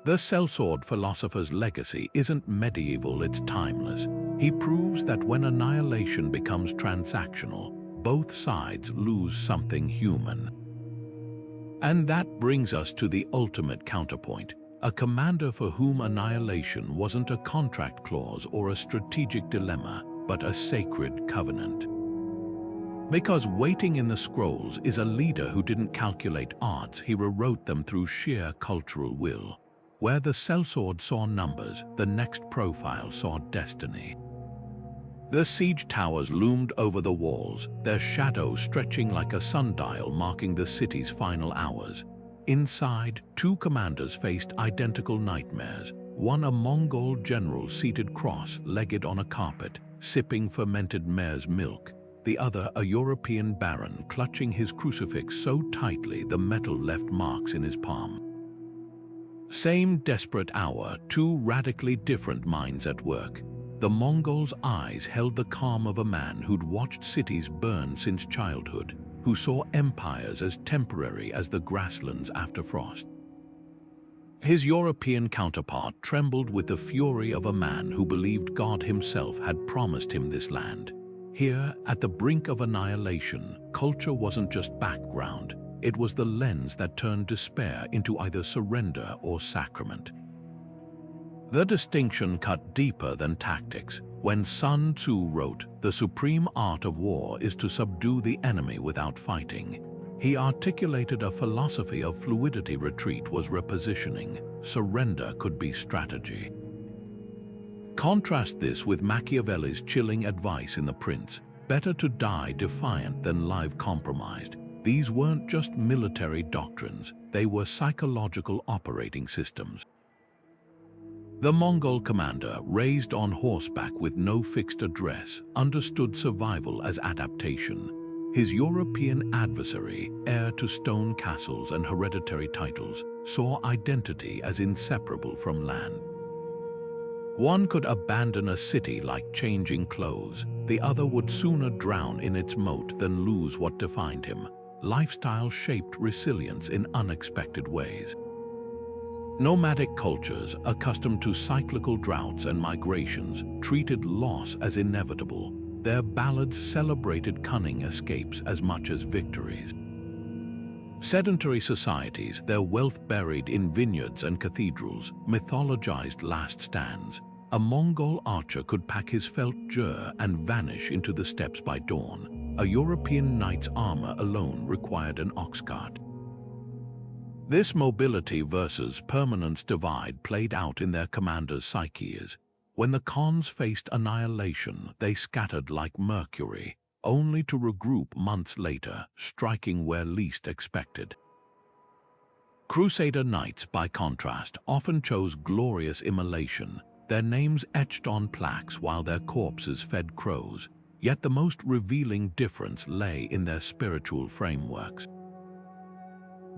The sellsword philosopher's legacy isn't medieval, it's timeless. He proves that when annihilation becomes transactional, both sides lose something human. And that brings us to the ultimate counterpoint, a commander for whom annihilation wasn't a contract clause or a strategic dilemma, but a sacred covenant. Because waiting in the scrolls is a leader who didn't calculate odds, he rewrote them through sheer cultural will. Where the sellsword saw numbers, the next profile saw destiny. The siege towers loomed over the walls, their shadows stretching like a sundial marking the city's final hours. Inside, two commanders faced identical nightmares, one a Mongol general seated cross-legged on a carpet, sipping fermented mare's milk, the other a European baron clutching his crucifix so tightly the metal left marks in his palm. Same desperate hour, two radically different minds at work. The Mongol's eyes held the calm of a man who'd watched cities burn since childhood, who saw empires as temporary as the grasslands after frost. His European counterpart trembled with the fury of a man who believed God himself had promised him this land. Here, at the brink of annihilation, culture wasn't just background. It was the lens that turned despair into either surrender or sacrament. The distinction cut deeper than tactics. When Sun Tzu wrote, "The supreme art of war is to subdue the enemy without fighting," he articulated a philosophy of fluidity. Retreat was repositioning. Surrender could be strategy. Contrast this with Machiavelli's chilling advice in The Prince, better to die defiant than live compromised. These weren't just military doctrines, they were psychological operating systems. The Mongol commander, raised on horseback with no fixed address, understood survival as adaptation. His European adversary, heir to stone castles and hereditary titles, saw identity as inseparable from land. One could abandon a city like changing clothes, the other would sooner drown in its moat than lose what defined him. Lifestyle shaped resilience in unexpected ways. Nomadic cultures, accustomed to cyclical droughts and migrations, treated loss as inevitable. Their ballads celebrated cunning escapes as much as victories. Sedentary societies, their wealth buried in vineyards and cathedrals, mythologized last stands. A Mongol archer could pack his felt jur and vanish into the steppes by dawn. A European knight's armor alone required an ox cart. This mobility versus permanence divide played out in their commanders' psyches. When the Khans faced annihilation, they scattered like mercury, only to regroup months later, striking where least expected. Crusader knights, by contrast, often chose glorious immolation, their names etched on plaques while their corpses fed crows. Yet the most revealing difference lay in their spiritual frameworks.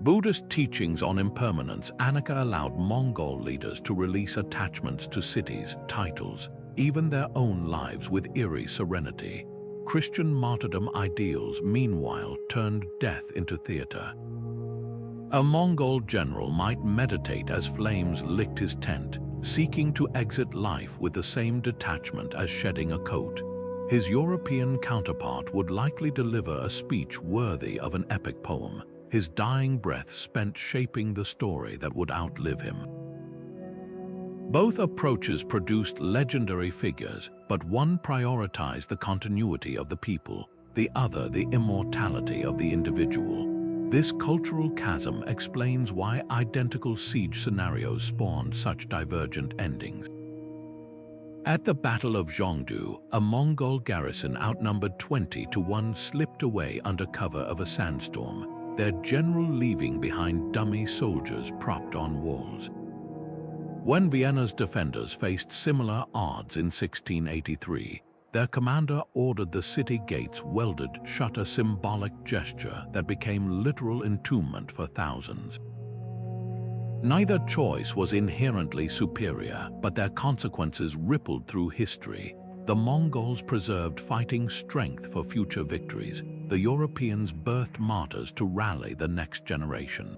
Buddhist teachings on impermanence. Anarcha allowed Mongol leaders to release attachments to cities, titles, even their own lives with eerie serenity. Christian martyrdom ideals, meanwhile, turned death into theater. A Mongol general might meditate as flames licked his tent, seeking to exit life with the same detachment as shedding a coat. His European counterpart would likely deliver a speech worthy of an epic poem, his dying breath spent shaping the story that would outlive him. Both approaches produced legendary figures, but one prioritized the continuity of the people, the other the immortality of the individual. This cultural chasm explains why identical siege scenarios spawned such divergent endings. At the Battle of Zhongdu, a Mongol garrison outnumbered 20-1 slipped away under cover of a sandstorm, their general leaving behind dummy soldiers propped on walls. When Vienna's defenders faced similar odds in 1683, their commander ordered the city gates welded shut, a symbolic gesture that became literal entombment for thousands. Neither choice was inherently superior, but their consequences rippled through history. The Mongols preserved fighting strength for future victories. The Europeans birthed martyrs to rally the next generation.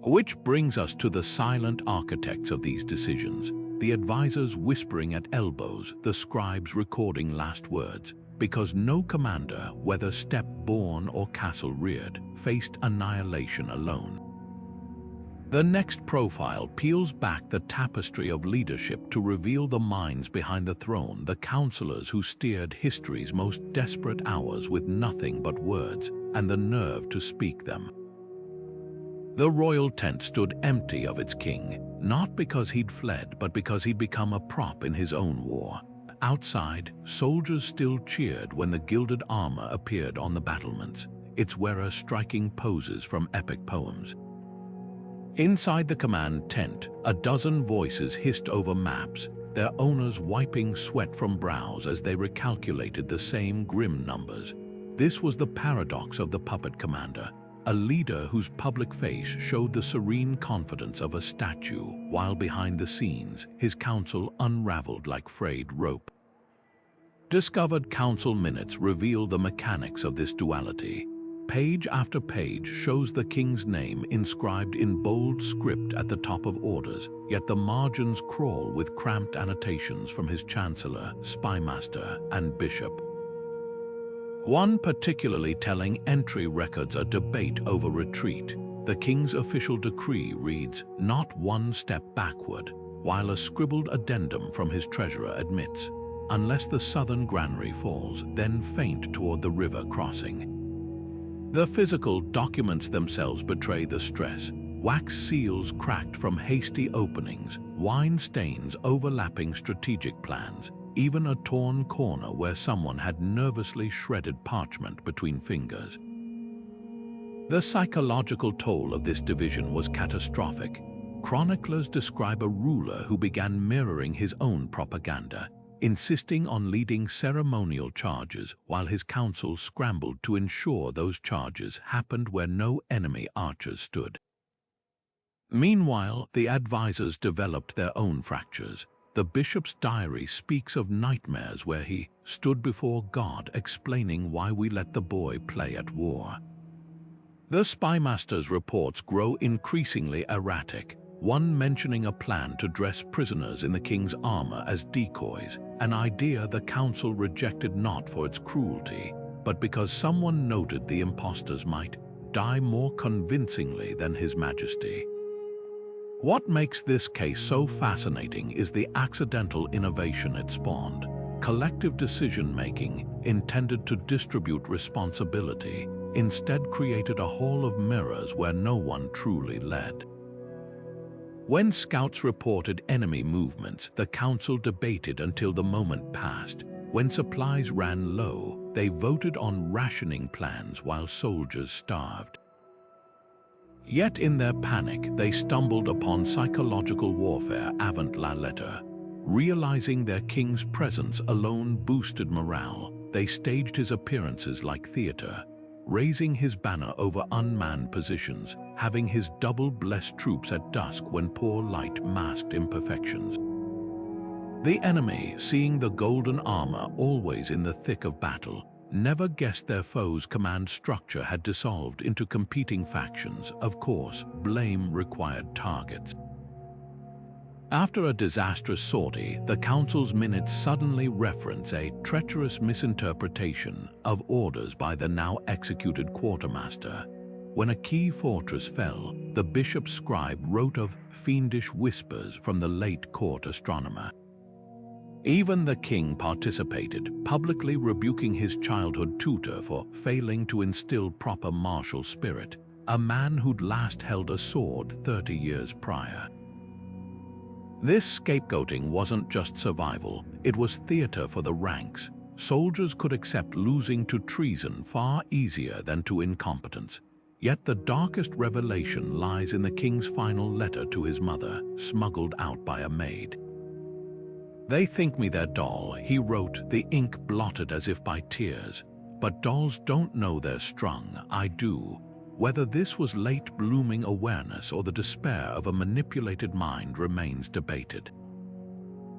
Which brings us to the silent architects of these decisions, the advisors whispering at elbows, the scribes recording last words, because no commander, whether step-born or castle-reared, faced annihilation alone. The next profile peels back the tapestry of leadership to reveal the minds behind the throne, the counselors who steered history's most desperate hours with nothing but words and the nerve to speak them. The royal tent stood empty of its king, not because he'd fled, but because he'd become a prop in his own war. Outside, soldiers still cheered when the gilded armor appeared on the battlements, its wearer striking poses from epic poems. Inside the command tent, a dozen voices hissed over maps, their owners wiping sweat from brows as they recalculated the same grim numbers. This was the paradox of the puppet commander, a leader whose public face showed the serene confidence of a statue, while behind the scenes, his counsel unraveled like frayed rope. Discovered council minutes reveal the mechanics of this duality. Page after page shows the king's name inscribed in bold script at the top of orders, yet the margins crawl with cramped annotations from his chancellor, spymaster, and bishop. One particularly telling entry records a debate over retreat. The king's official decree reads, "Not one step backward," while a scribbled addendum from his treasurer admits, "Unless the southern granary falls, then feint toward the river crossing." The physical documents themselves betray the stress. Wax seals cracked from hasty openings, wine stains overlapping strategic plans, even a torn corner where someone had nervously shredded parchment between fingers. The psychological toll of this division was catastrophic. Chroniclers describe a ruler who began mirroring his own propaganda, insisting on leading ceremonial charges while his council scrambled to ensure those charges happened where no enemy archers stood. Meanwhile, the advisors developed their own fractures. The bishop's diary speaks of nightmares where he stood before God explaining why we let the boy play at war. The spymaster's reports grow increasingly erratic, one mentioning a plan to dress prisoners in the king's armor as decoys, an idea the council rejected not for its cruelty, but because someone noted the impostors might die more convincingly than His Majesty. What makes this case so fascinating is the accidental innovation it spawned. Collective decision-making, intended to distribute responsibility, instead created a hall of mirrors where no one truly led. When scouts reported enemy movements, the council debated until the moment passed. When supplies ran low, they voted on rationing plans while soldiers starved. Yet in their panic, they stumbled upon psychological warfare avant la lettre. Realizing their king's presence alone boosted morale, they staged his appearances like theater, raising his banner over unmanned positions, having his double-blessed troops at dusk when poor light masked imperfections. The enemy, seeing the golden armor always in the thick of battle, never guessed their foe's command structure had dissolved into competing factions. Of course, blame required targets. After a disastrous sortie, the council's minutes suddenly reference a treacherous misinterpretation of orders by the now executed quartermaster. When a key fortress fell, the bishop's scribe wrote of fiendish whispers from the late court astronomer. Even the king participated, publicly rebuking his childhood tutor for failing to instill proper martial spirit, a man who'd last held a sword 30 years prior. This scapegoating wasn't just survival, it was theater for the ranks. Soldiers could accept losing to treason far easier than to incompetence. Yet the darkest revelation lies in the king's final letter to his mother, smuggled out by a maid. "They think me their doll," he wrote, the ink blotted as if by tears. "But dolls don't know they're strung, I do." Whether this was late-blooming awareness or the despair of a manipulated mind remains debated.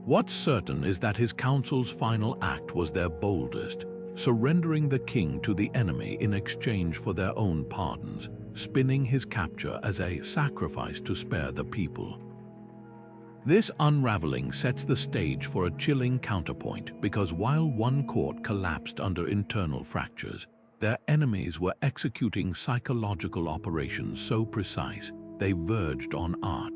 What's certain is that his council's final act was their boldest, surrendering the king to the enemy in exchange for their own pardons, spinning his capture as a sacrifice to spare the people. This unraveling sets the stage for a chilling counterpoint, because while one court collapsed under internal fractures, their enemies were executing psychological operations so precise they verged on art.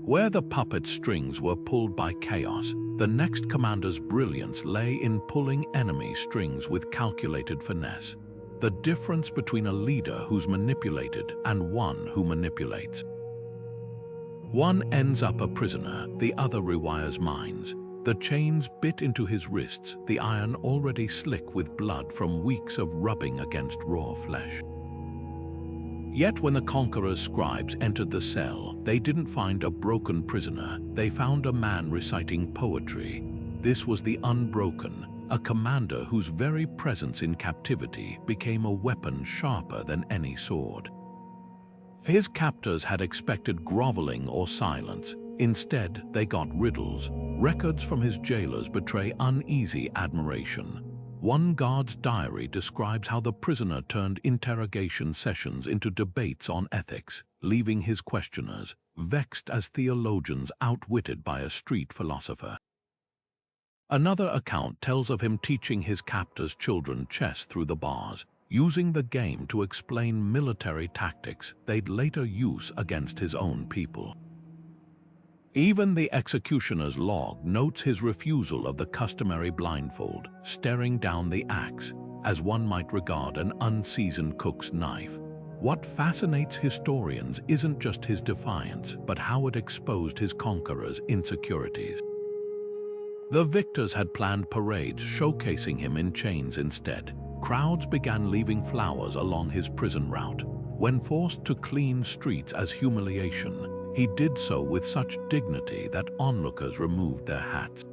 Where the puppet strings were pulled by chaos, the next commander's brilliance lay in pulling enemy strings with calculated finesse. The difference between a leader who's manipulated and one who manipulates. One ends up a prisoner, the other rewires minds. The chains bit into his wrists, the iron already slick with blood from weeks of rubbing against raw flesh. Yet when the conqueror's scribes entered the cell, they didn't find a broken prisoner, they found a man reciting poetry. This was the Unbroken, a commander whose very presence in captivity became a weapon sharper than any sword. His captors had expected groveling or silence. Instead, they got riddles. Records from his jailers betray uneasy admiration. One guard's diary describes how the prisoner turned interrogation sessions into debates on ethics, leaving his questioners vexed as theologians outwitted by a street philosopher. Another account tells of him teaching his captors' children chess through the bars, using the game to explain military tactics they'd later use against his own people. Even the executioner's log notes his refusal of the customary blindfold, staring down the axe, as one might regard an unseasoned cook's knife. What fascinates historians isn't just his defiance, but how it exposed his conquerors' insecurities. The victors had planned parades showcasing him in chains instead. Crowds began leaving flowers along his prison route. When forced to clean streets as humiliation, he did so with such dignity that onlookers removed their hats.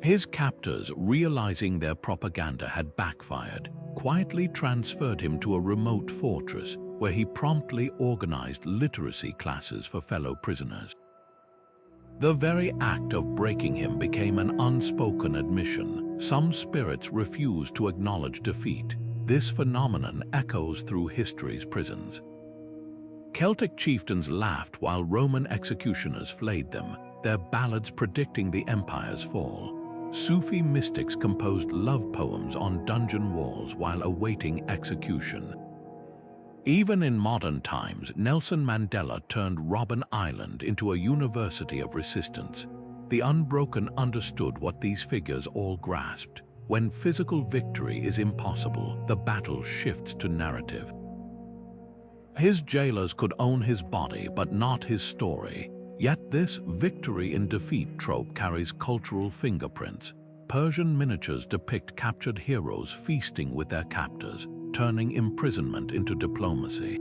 His captors, realizing their propaganda had backfired, quietly transferred him to a remote fortress where he promptly organized literacy classes for fellow prisoners. The very act of breaking him became an unspoken admission. Some spirits refuse to acknowledge defeat. This phenomenon echoes through history's prisons. Celtic chieftains laughed while Roman executioners flayed them, their ballads predicting the empire's fall. Sufi mystics composed love poems on dungeon walls while awaiting execution. Even in modern times, Nelson Mandela turned Robben Island into a university of resistance. The Unbroken understood what these figures all grasped. When physical victory is impossible, the battle shifts to narrative. His jailers could own his body, but not his story. Yet this victory in defeat trope carries cultural fingerprints. Persian miniatures depict captured heroes feasting with their captors, turning imprisonment into diplomacy.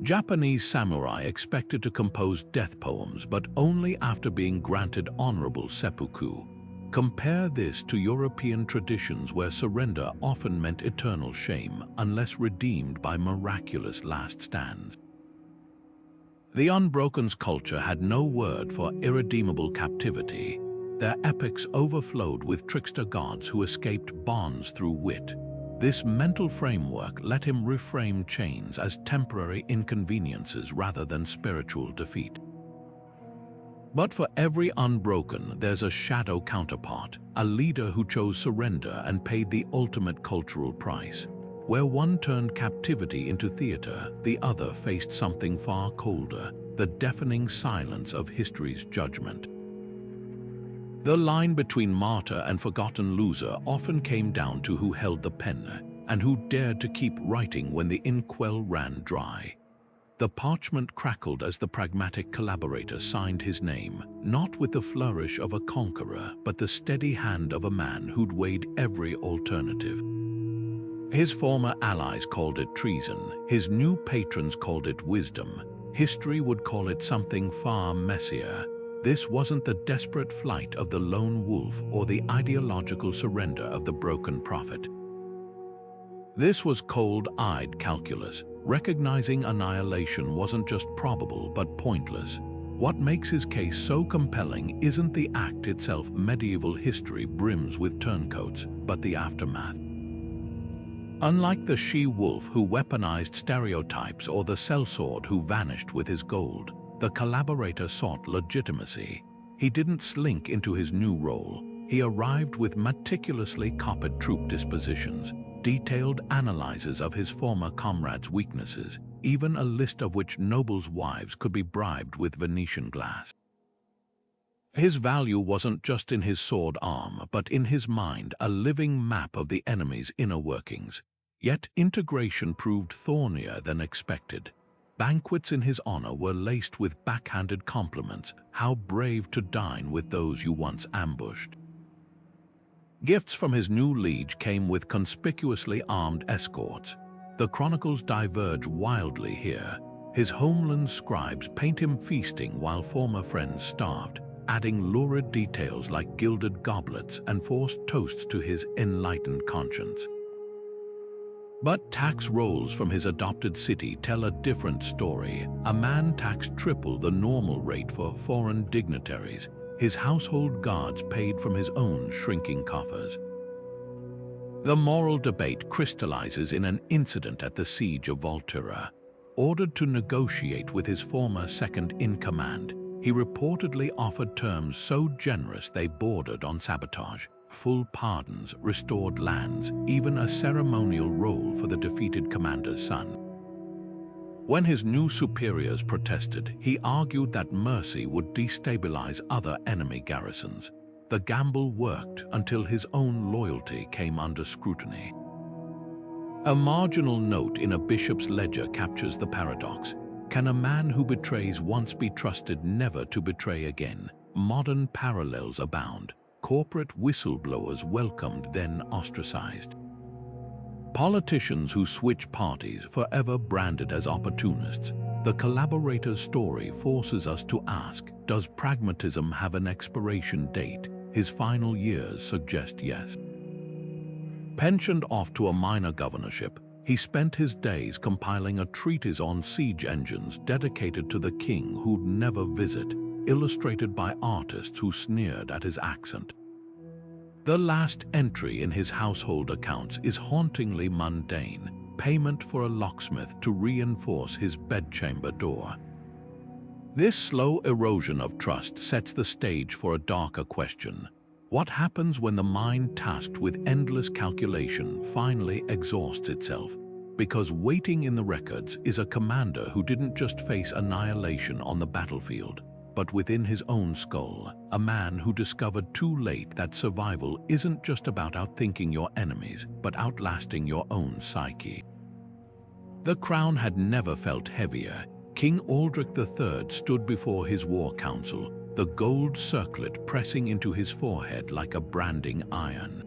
Japanese samurai expected to compose death poems, but only after being granted honorable seppuku. Compare this to European traditions where surrender often meant eternal shame unless redeemed by miraculous last stands. The Unbroken's culture had no word for irredeemable captivity. Their epics overflowed with trickster gods who escaped bonds through wit. This mental framework let him reframe chains as temporary inconveniences rather than spiritual defeat. But for every Unbroken, there's a shadow counterpart, a leader who chose surrender and paid the ultimate cultural price. Where one turned captivity into theater, the other faced something far colder, the deafening silence of history's judgment. The line between martyr and forgotten loser often came down to who held the pen and who dared to keep writing when the inkwell ran dry. The parchment crackled as the Pragmatic Collaborator signed his name, not with the flourish of a conqueror, but the steady hand of a man who'd weighed every alternative. His former allies called it treason, his new patrons called it wisdom. History would call it something far messier, This wasn't the desperate flight of the lone wolf or the ideological surrender of the broken prophet. This was cold-eyed calculus, recognizing annihilation wasn't just probable but pointless. What makes his case so compelling isn't the act itself. Medieval history brims with turncoats, but the aftermath. Unlike the she-wolf who weaponized stereotypes or the sellsword who vanished with his gold, the collaborator sought legitimacy. He didn't slink into his new role. He arrived with meticulously copied troop dispositions, detailed analyses of his former comrades' weaknesses, even a list of which nobles' wives could be bribed with Venetian glass. His value wasn't just in his sword arm, but in his mind, a living map of the enemy's inner workings. Yet integration proved thornier than expected. Banquets in his honor were laced with backhanded compliments. How brave to dine with those you once ambushed. Gifts from his new liege came with conspicuously armed escorts. The chronicles diverge wildly here. His homeland scribes paint him feasting while former friends starved, adding lurid details like gilded goblets and forced toasts to his enlightened conscience. But tax rolls from his adopted city tell a different story. A man taxed triple the normal rate for foreign dignitaries. His household guards paid from his own shrinking coffers. The moral debate crystallizes in an incident at the siege of Volterra. Ordered to negotiate with his former second-in-command, he reportedly offered terms so generous they bordered on sabotage. Full pardons, restored lands, even a ceremonial role for the defeated commander's son. When his new superiors protested, he argued that mercy would destabilize other enemy garrisons. The gamble worked until his own loyalty came under scrutiny. A marginal note in a bishop's ledger captures the paradox. Can a man who betrays once be trusted never to betray again? Modern parallels abound. Corporate whistleblowers welcomed, then ostracized. Politicians who switch parties, forever branded as opportunists. The collaborator's story forces us to ask, does pragmatism have an expiration date? His final years suggest yes. Pensioned off to a minor governorship, he spent his days compiling a treatise on siege engines dedicated to the king who'd never visit, illustrated by artists who sneered at his accent. The last entry in his household accounts is hauntingly mundane, payment for a locksmith to reinforce his bedchamber door. This slow erosion of trust sets the stage for a darker question. What happens when the mind tasked with endless calculation finally exhausts itself? Because waiting in the records is a commander who didn't just face annihilation on the battlefield, but within his own skull, a man who discovered too late that survival isn't just about outthinking your enemies, but outlasting your own psyche. The crown had never felt heavier. King Aldrich III stood before his war council, the gold circlet pressing into his forehead like a branding iron.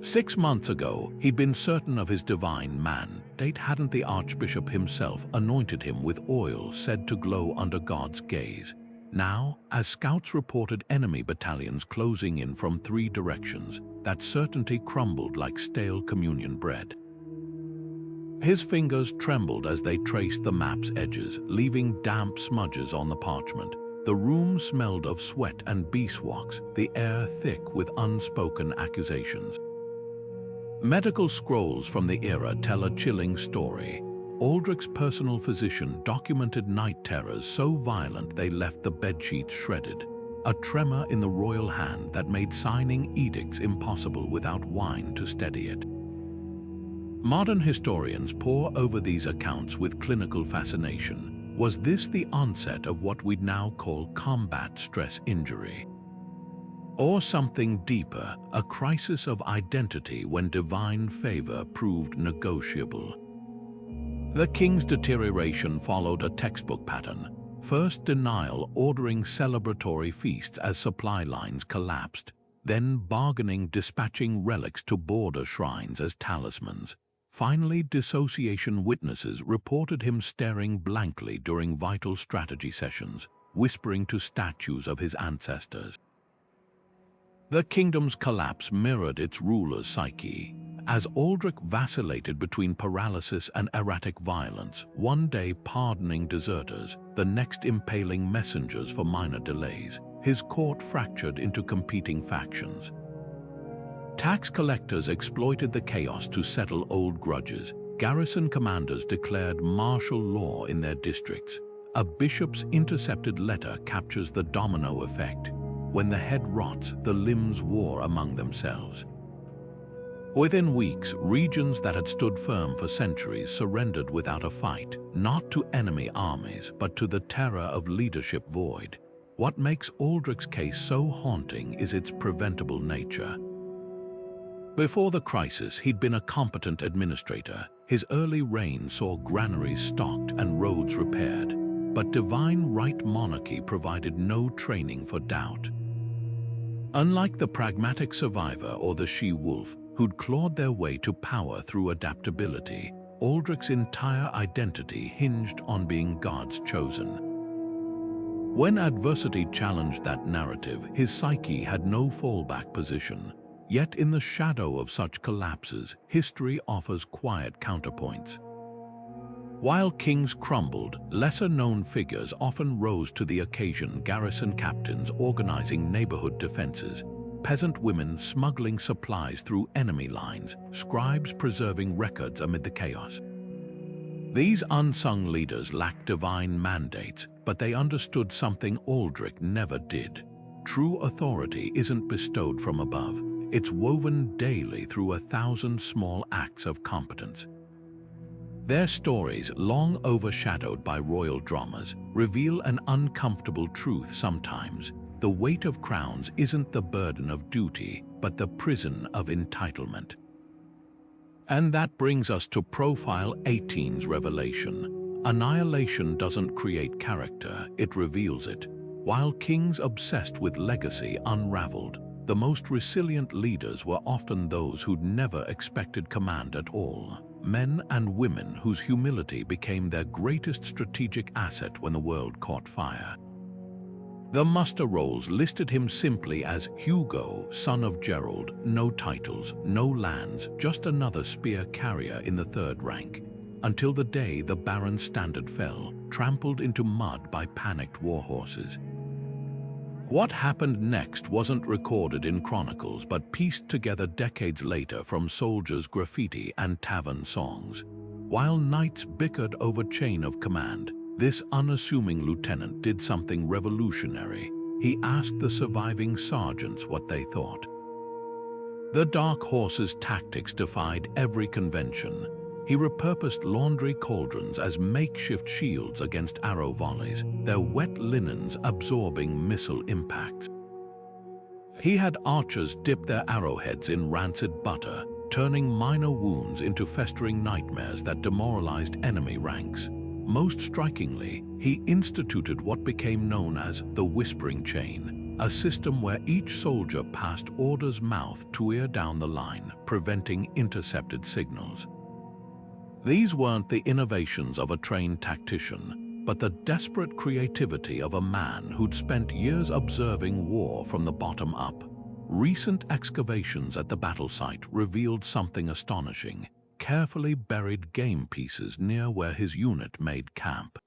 6 months ago, he'd been certain of his divine mandate. Hadn't the archbishop himself anointed him with oil said to glow under God's gaze? Now, as scouts reported enemy battalions closing in from 3 directions, that certainty crumbled like stale communion bread. His fingers trembled as they traced the map's edges, leaving damp smudges on the parchment. The room smelled of sweat and beeswax, the air thick with unspoken accusations. Medical scrolls from the era tell a chilling story. Aldrich's personal physician documented night terrors so violent they left the bedsheets shredded, a tremor in the royal hand that made signing edicts impossible without wine to steady it. Modern historians pore over these accounts with clinical fascination. Was this the onset of what we'd now call combat stress injury? Or something deeper, a crisis of identity when divine favor proved negotiable? The king's deterioration followed a textbook pattern. First denial, ordering celebratory feasts as supply lines collapsed, then bargaining, dispatching relics to border shrines as talismans. Finally, dissociation. Witnesses reported him staring blankly during vital strategy sessions. whispering to statues of his ancestors. The kingdom's collapse mirrored its ruler's psyche. As Aldrich vacillated between paralysis and erratic violence, one day pardoning deserters, the next impaling messengers for minor delays, his court fractured into competing factions. Tax collectors exploited the chaos to settle old grudges. Garrison commanders declared martial law in their districts. A bishop's intercepted letter captures the domino effect. When the head rots, the limbs war among themselves. Within weeks, regions that had stood firm for centuries surrendered without a fight, not to enemy armies, but to the terror of leadership void. What makes Aldrich's case so haunting is its preventable nature. Before the crisis, he'd been a competent administrator. His early reign saw granaries stocked and roads repaired, but divine right monarchy provided no training for doubt. Unlike the pragmatic survivor or the she-wolf, who'd clawed their way to power through adaptability, Aldrich's entire identity hinged on being God's chosen. When adversity challenged that narrative, his psyche had no fallback position. Yet in the shadow of such collapses, history offers quiet counterpoints. While kings crumbled, lesser-known figures often rose to the occasion: garrison captains organizing neighborhood defenses, peasant women smuggling supplies through enemy lines, scribes preserving records amid the chaos. These unsung leaders lacked divine mandates, but they understood something Aldrich never did. True authority isn't bestowed from above. It's woven daily through 1,000 small acts of competence. Their stories, long overshadowed by royal dramas, reveal an uncomfortable truth sometimes. The weight of crowns isn't the burden of duty, but the prison of entitlement. And that brings us to Profile 18's revelation. Annihilation doesn't create character, it reveals it. While kings obsessed with legacy unraveled, the most resilient leaders were often those who'd never expected command at all. Men and women whose humility became their greatest strategic asset when the world caught fire. The muster rolls listed him simply as Hugo, son of Gerald, no titles, no lands, just another spear carrier in the third rank, until the day the Baron's standard fell, trampled into mud by panicked warhorses. What happened next wasn't recorded in chronicles, but pieced together decades later from soldiers' graffiti and tavern songs. While knights bickered over chain of command, this unassuming lieutenant did something revolutionary. He asked the surviving sergeants what they thought. The Dark Horse's tactics defied every convention. He repurposed laundry cauldrons as makeshift shields against arrow volleys, their wet linens absorbing missile impacts. He had archers dip their arrowheads in rancid butter, turning minor wounds into festering nightmares that demoralized enemy ranks. Most strikingly, he instituted what became known as the Whispering Chain, a system where each soldier passed orders mouth to ear down the line, preventing intercepted signals. These weren't the innovations of a trained tactician, but the desperate creativity of a man who'd spent years observing war from the bottom up. Recent excavations at the battle site revealed something astonishing: carefully buried game pieces near where his unit made camp.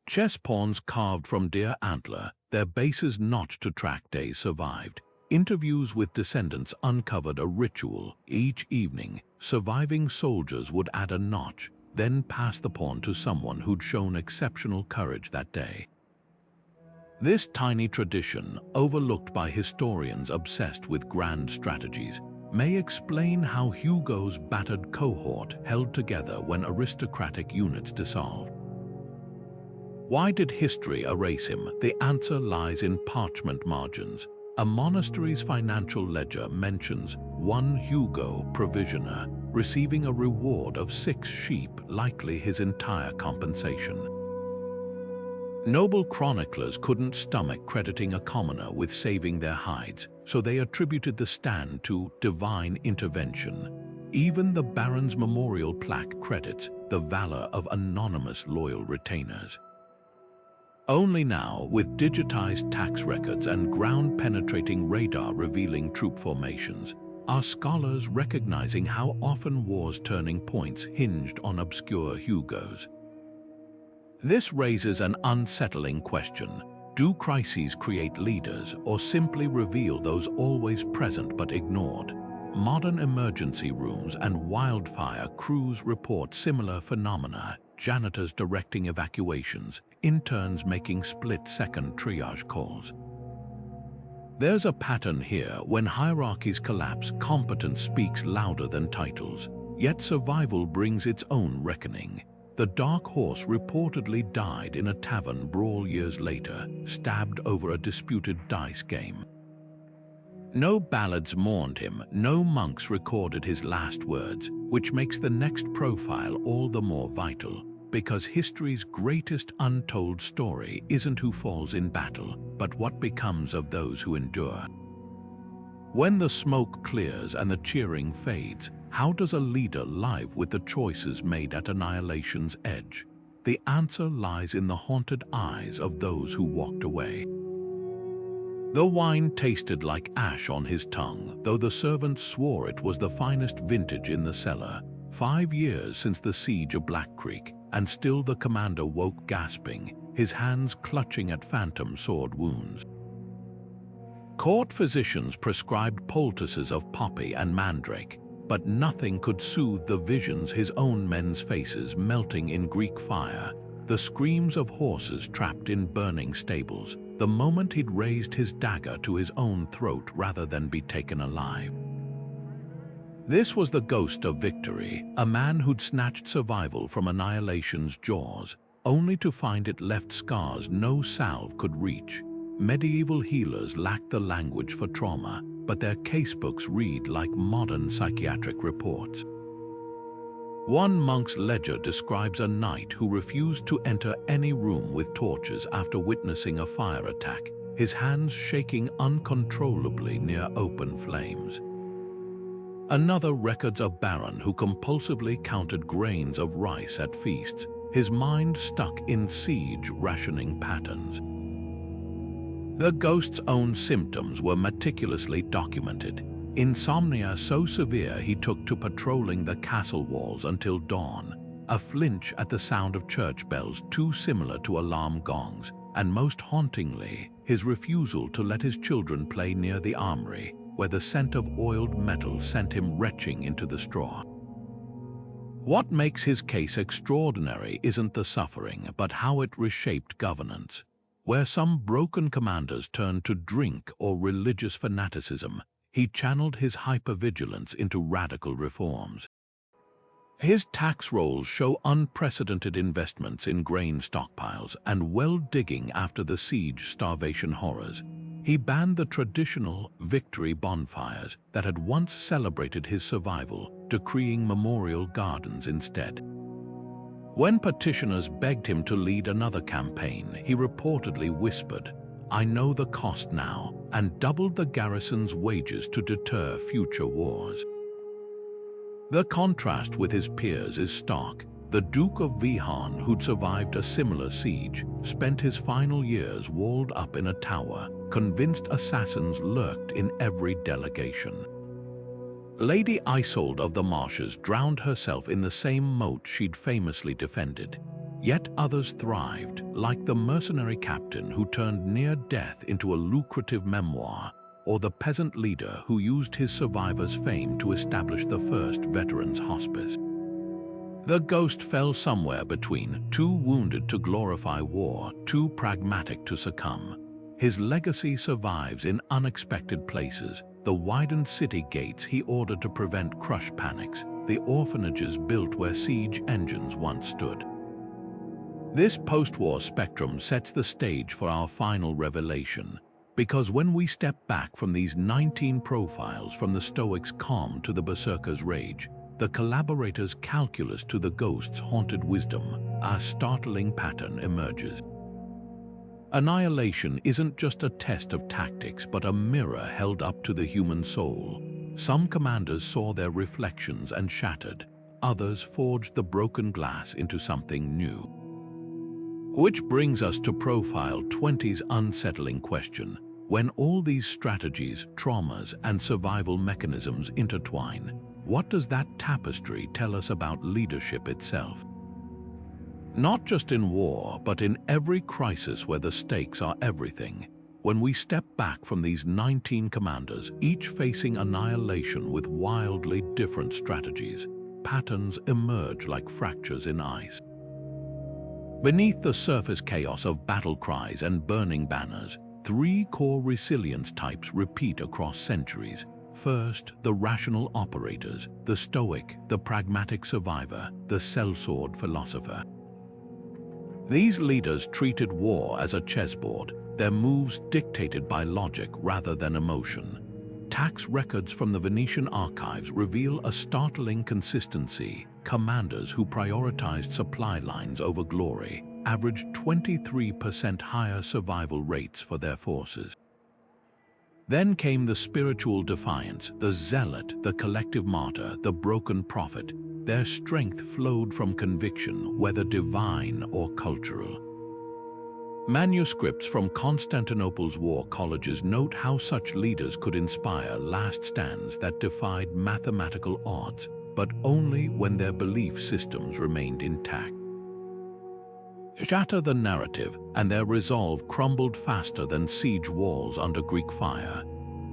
Chess pawns carved from deer antler, their bases notched to track days survived. Interviews with descendants uncovered a ritual. Each evening, surviving soldiers would add a notch, then pass the pawn to someone who'd shown exceptional courage that day. This tiny tradition, overlooked by historians obsessed with grand strategies, may explain how Hugo's battered cohort held together when aristocratic units dissolved. Why did history erase him? The answer lies in parchment margins. A monastery's financial ledger mentions one Hugo, provisioner, receiving a reward of 6 sheep, likely his entire compensation. Noble chroniclers couldn't stomach crediting a commoner with saving their hides, so they attributed the stand to divine intervention. Even the Baron's memorial plaque credits the valor of anonymous loyal retainers. Only now, with digitized tax records and ground-penetrating radar revealing troop formations, are scholars recognizing how often wars' turning points hinged on obscure Hugos. This raises an unsettling question. Do crises create leaders or simply reveal those always present but ignored? Modern emergency rooms and wildfire crews report similar phenomena, janitors directing evacuations, interns making split-second triage calls. There's a pattern here. When hierarchies collapse, competence speaks louder than titles. Yet survival brings its own reckoning. The Dark Horse reportedly died in a tavern brawl years later, stabbed over a disputed dice game. No ballads mourned him, no monks recorded his last words, which makes the next profile all the more vital, because history's greatest untold story isn't who falls in battle, but what becomes of those who endure. When the smoke clears and the cheering fades, how does a leader live with the choices made at annihilation's edge? The answer lies in the haunted eyes of those who walked away. The wine tasted like ash on his tongue, though the servant swore it was the finest vintage in the cellar. 5 years since the siege of Black Creek, and still the commander woke gasping, his hands clutching at phantom sword wounds. Court physicians prescribed poultices of poppy and mandrake, but nothing could soothe the visions his own men's faces melting in Greek fire, the screams of horses trapped in burning stables, the moment he'd raised his dagger to his own throat rather than be taken alive. This was the ghost of victory, a man who'd snatched survival from annihilation's jaws, only to find it left scars no salve could reach. Medieval healers lacked the language for trauma, but their casebooks read like modern psychiatric reports. One monk's ledger describes a knight who refused to enter any room with torches after witnessing a fire attack, his hands shaking uncontrollably near open flames. Another records a baron who compulsively counted grains of rice at feasts, his mind stuck in siege rationing patterns. The ghost's own symptoms were meticulously documented. Insomnia so severe he took to patrolling the castle walls until dawn, a flinch at the sound of church bells too similar to alarm gongs, and most hauntingly, his refusal to let his children play near the armory, where the scent of oiled metal sent him retching into the straw. What makes his case extraordinary isn't the suffering, but how it reshaped governance. Where some broken commanders turned to drink or religious fanaticism, he channeled his hypervigilance into radical reforms. His tax rolls show unprecedented investments in grain stockpiles and well-digging after the siege starvation horrors. He banned the traditional victory bonfires that had once celebrated his survival, decreeing memorial gardens instead. When petitioners begged him to lead another campaign, he reportedly whispered, "I know the cost now," and doubled the garrison's wages to deter future wars. The contrast with his peers is stark. The Duke of Vihan, who'd survived a similar siege, spent his final years walled up in a tower, convinced assassins lurked in every delegation. Lady Isolde of the Marshes drowned herself in the same moat she'd famously defended. Yet others thrived, like the mercenary captain who turned near death into a lucrative memoir, or the peasant leader who used his survivor's fame to establish the first veterans' hospice. The ghost fell somewhere between, too wounded to glorify war, too pragmatic to succumb. His legacy survives in unexpected places, the widened city gates he ordered to prevent crush panics, the orphanages built where siege engines once stood. This post-war spectrum sets the stage for our final revelation, because when we step back from these 19 profiles, from the Stoic's calm to the Berserker's rage, the Collaborator's calculus to the ghost's haunted wisdom, a startling pattern emerges. Annihilation isn't just a test of tactics, but a mirror held up to the human soul. Some commanders saw their reflections and shattered. Others forged the broken glass into something new. Which brings us to Profile 20's unsettling question. When all these strategies, traumas, and survival mechanisms intertwine, what does that tapestry tell us about leadership itself? Not just in war, but in every crisis where the stakes are everything. When we step back from these 19 commanders, each facing annihilation with wildly different strategies, patterns emerge like fractures in ice. Beneath the surface chaos of battle cries and burning banners, three core resilience types repeat across centuries. First, the rational operators, the Stoic, the pragmatic survivor, the sellsword philosopher. These leaders treated war as a chessboard, their moves dictated by logic rather than emotion. Tax records from the Venetian archives reveal a startling consistency. Commanders who prioritized supply lines over glory averaged 23% higher survival rates for their forces. Then came the spiritual defiance, the zealot, the collective martyr, the broken prophet. Their strength flowed from conviction, whether divine or cultural. Manuscripts from Constantinople's war colleges note how such leaders could inspire last stands that defied mathematical odds, but only when their belief systems remained intact. Shatter the narrative, and their resolve crumbled faster than siege walls under Greek fire.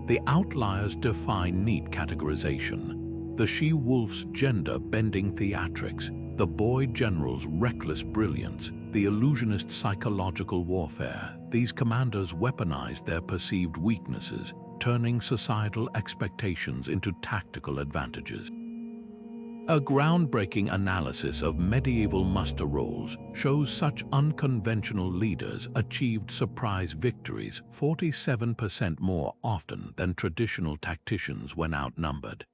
The outliers defy neat categorization. The she-wolf's gender-bending theatrics, the boy general's reckless brilliance, the illusionist psychological warfare. These commanders weaponized their perceived weaknesses, turning societal expectations into tactical advantages. A groundbreaking analysis of medieval muster rolls shows such unconventional leaders achieved surprise victories 47% more often than traditional tacticians when outnumbered.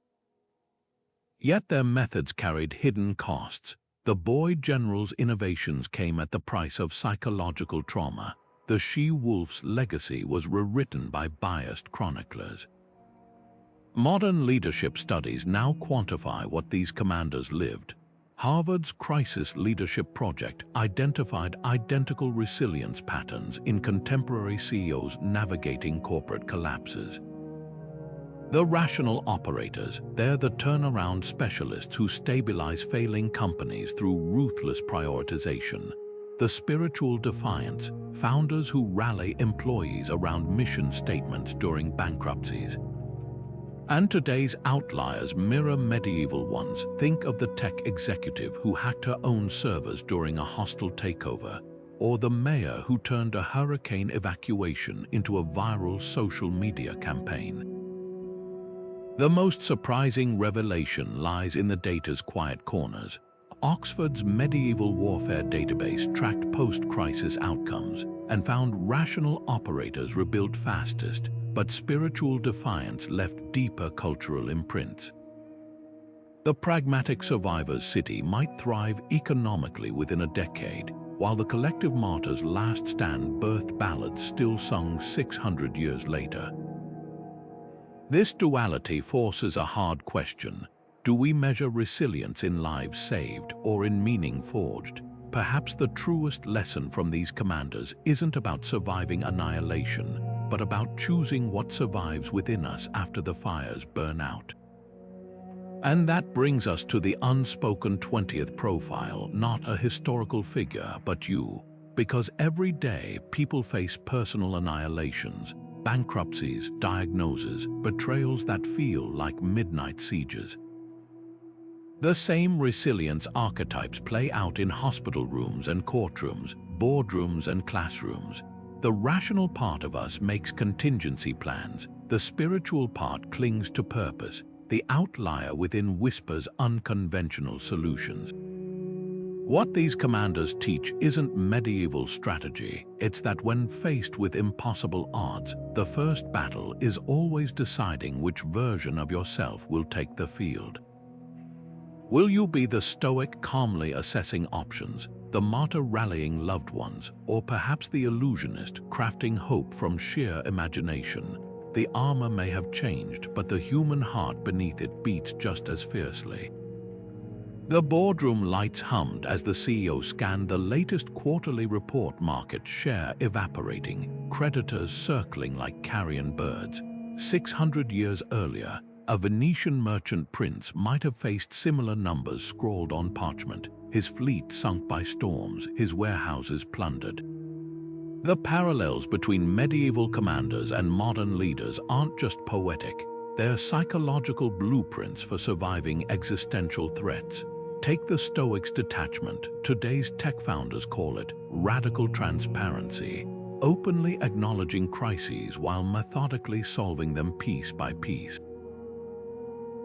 Yet their methods carried hidden costs. The boy general's innovations came at the price of psychological trauma. The she-wolf's legacy was rewritten by biased chroniclers. Modern leadership studies now quantify what these commanders lived. Harvard's Crisis Leadership Project identified identical resilience patterns in contemporary CEOs navigating corporate collapses. The rational operators, they're the turnaround specialists who stabilize failing companies through ruthless prioritization. The spiritual defiance, founders who rally employees around mission statements during bankruptcies. And today's outliers mirror medieval ones. Think of the tech executive who hacked her own servers during a hostile takeover, or the mayor who turned a hurricane evacuation into a viral social media campaign. The most surprising revelation lies in the data's quiet corners. Oxford's medieval warfare database tracked post-crisis outcomes and found rational operators rebuilt fastest, but spiritual defiance left deeper cultural imprints. The pragmatic survivor's city might thrive economically within a decade, while the collective martyr's last stand birthed ballads still sung 600 years later. This duality forces a hard question. Do we measure resilience in lives saved or in meaning forged? Perhaps the truest lesson from these commanders isn't about surviving annihilation, but about choosing what survives within us after the fires burn out. And that brings us to the unspoken 20th profile, not a historical figure, but you. Because every day people face personal annihilations, bankruptcies, diagnoses, betrayals that feel like midnight sieges. The same resilience archetypes play out in hospital rooms and courtrooms, boardrooms and classrooms. The rational part of us makes contingency plans, the spiritual part clings to purpose, the outlier within whispers unconventional solutions. What these commanders teach isn't medieval strategy, it's that when faced with impossible odds, the first battle is always deciding which version of yourself will take the field. Will you be the Stoic calmly assessing options, the martyr rallying loved ones, or perhaps the illusionist crafting hope from sheer imagination? The armor may have changed, but the human heart beneath it beats just as fiercely. The boardroom lights hummed as the CEO scanned the latest quarterly report, market share evaporating, creditors circling like carrion birds. 600 years earlier, a Venetian merchant prince might have faced similar numbers scrawled on parchment, his fleet sunk by storms, his warehouses plundered. The parallels between medieval commanders and modern leaders aren't just poetic, they're psychological blueprints for surviving existential threats. Take the Stoics' detachment, today's tech founders call it radical transparency, openly acknowledging crises while methodically solving them piece by piece.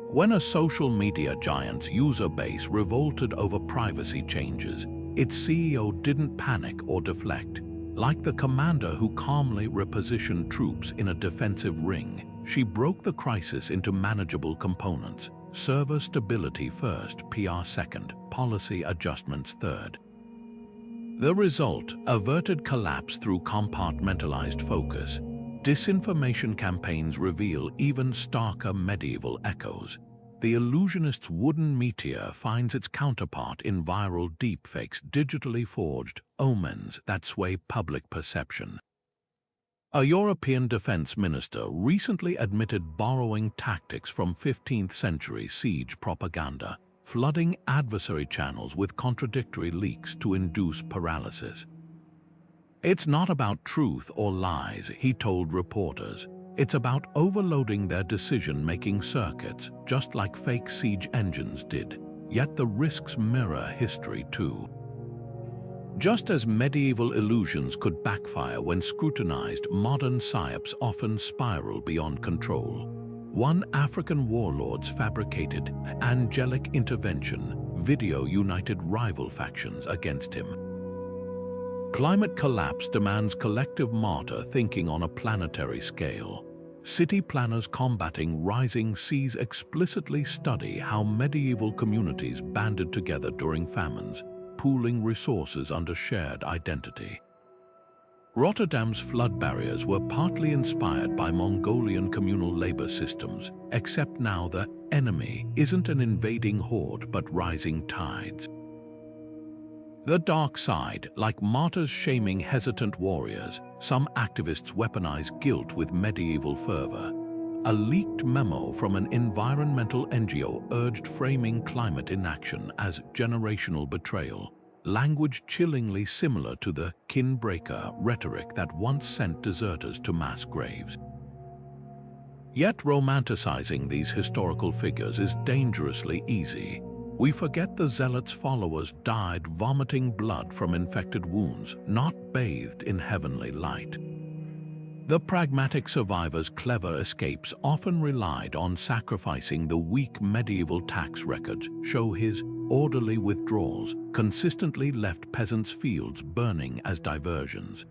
When a social media giant's user base revolted over privacy changes, its CEO didn't panic or deflect. Like the commander who calmly repositioned troops in a defensive ring, she broke the crisis into manageable components. Server stability first, PR second, policy adjustments third. The result, averted collapse through compartmentalized focus. Disinformation campaigns reveal even starker medieval echoes. The Illusionist's wooden meteor finds its counterpart in viral deepfakes, digitally forged omens that sway public perception. A European defense minister recently admitted borrowing tactics from 15th century siege propaganda, flooding adversary channels with contradictory leaks to induce paralysis. It's not about truth or lies, he told reporters. It's about overloading their decision-making circuits, just like fake siege engines did. Yet the risks mirror history too. Just as medieval illusions could backfire when scrutinized, modern psyops often spiral beyond control. One African warlord's fabricated angelic intervention video united rival factions against him. Climate collapse demands collective martyr thinking on a planetary scale. City planners combating rising seas explicitly study how medieval communities banded together during famines, pooling resources under shared identity. Rotterdam's flood barriers were partly inspired by Mongolian communal labor systems, except now the enemy isn't an invading horde but rising tides. The dark side, like martyrs shaming hesitant warriors, some activists weaponize guilt with medieval fervor. A leaked memo from an environmental NGO urged framing climate inaction as generational betrayal, language chillingly similar to the kin-breaker rhetoric that once sent deserters to mass graves. Yet romanticizing these historical figures is dangerously easy. We forget the Zealots' followers died vomiting blood from infected wounds, not bathed in heavenly light. The pragmatic survivor's clever escapes often relied on sacrificing the weak. Medieval tax records show his orderly withdrawals consistently left peasants' fields burning as diversions.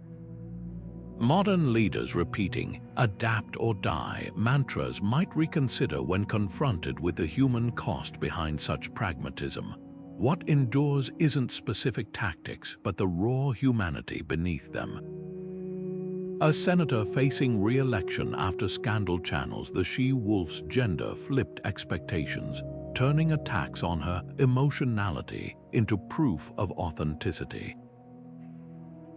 Modern leaders repeating "adapt or die" mantras might reconsider when confronted with the human cost behind such pragmatism. What endures isn't specific tactics, but the raw humanity beneath them. A senator facing re-election after scandal channels the she-wolf's gender-flipped expectations, turning attacks on her emotionality into proof of authenticity.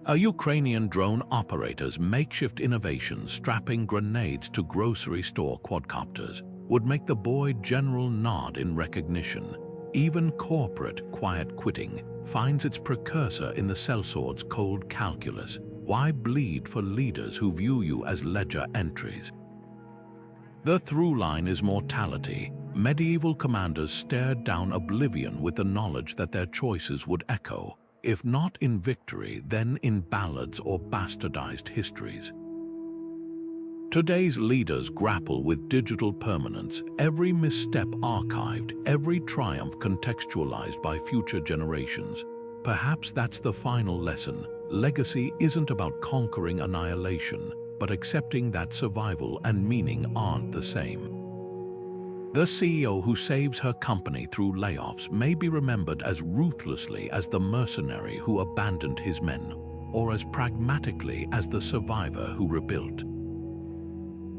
A Ukrainian drone operator's makeshift innovation strapping grenades to grocery store quadcopters would make the boy general nod in recognition. Even corporate quiet quitting finds its precursor in the sellsword's cold calculus. Why bleed for leaders who view you as ledger entries? The through line is mortality. Medieval commanders stared down oblivion with the knowledge that their choices would echo, if not in victory, then in ballads or bastardized histories. Today's leaders grapple with digital permanence, every misstep archived, every triumph contextualized by future generations. Perhaps that's the final lesson. Legacy isn't about conquering annihilation, but accepting that survival and meaning aren't the same. The CEO who saves her company through layoffs may be remembered as ruthlessly as the mercenary who abandoned his men, or as pragmatically as the survivor who rebuilt.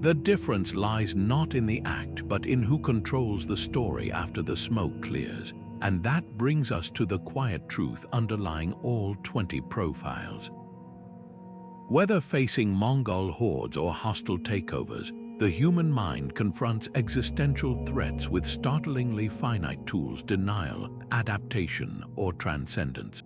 The difference lies not in the act, but in who controls the story after the smoke clears. And that brings us to the quiet truth underlying all 20 profiles. Whether facing Mongol hordes or hostile takeovers, the human mind confronts existential threats with startlingly finite tools: denial, adaptation, or transcendence.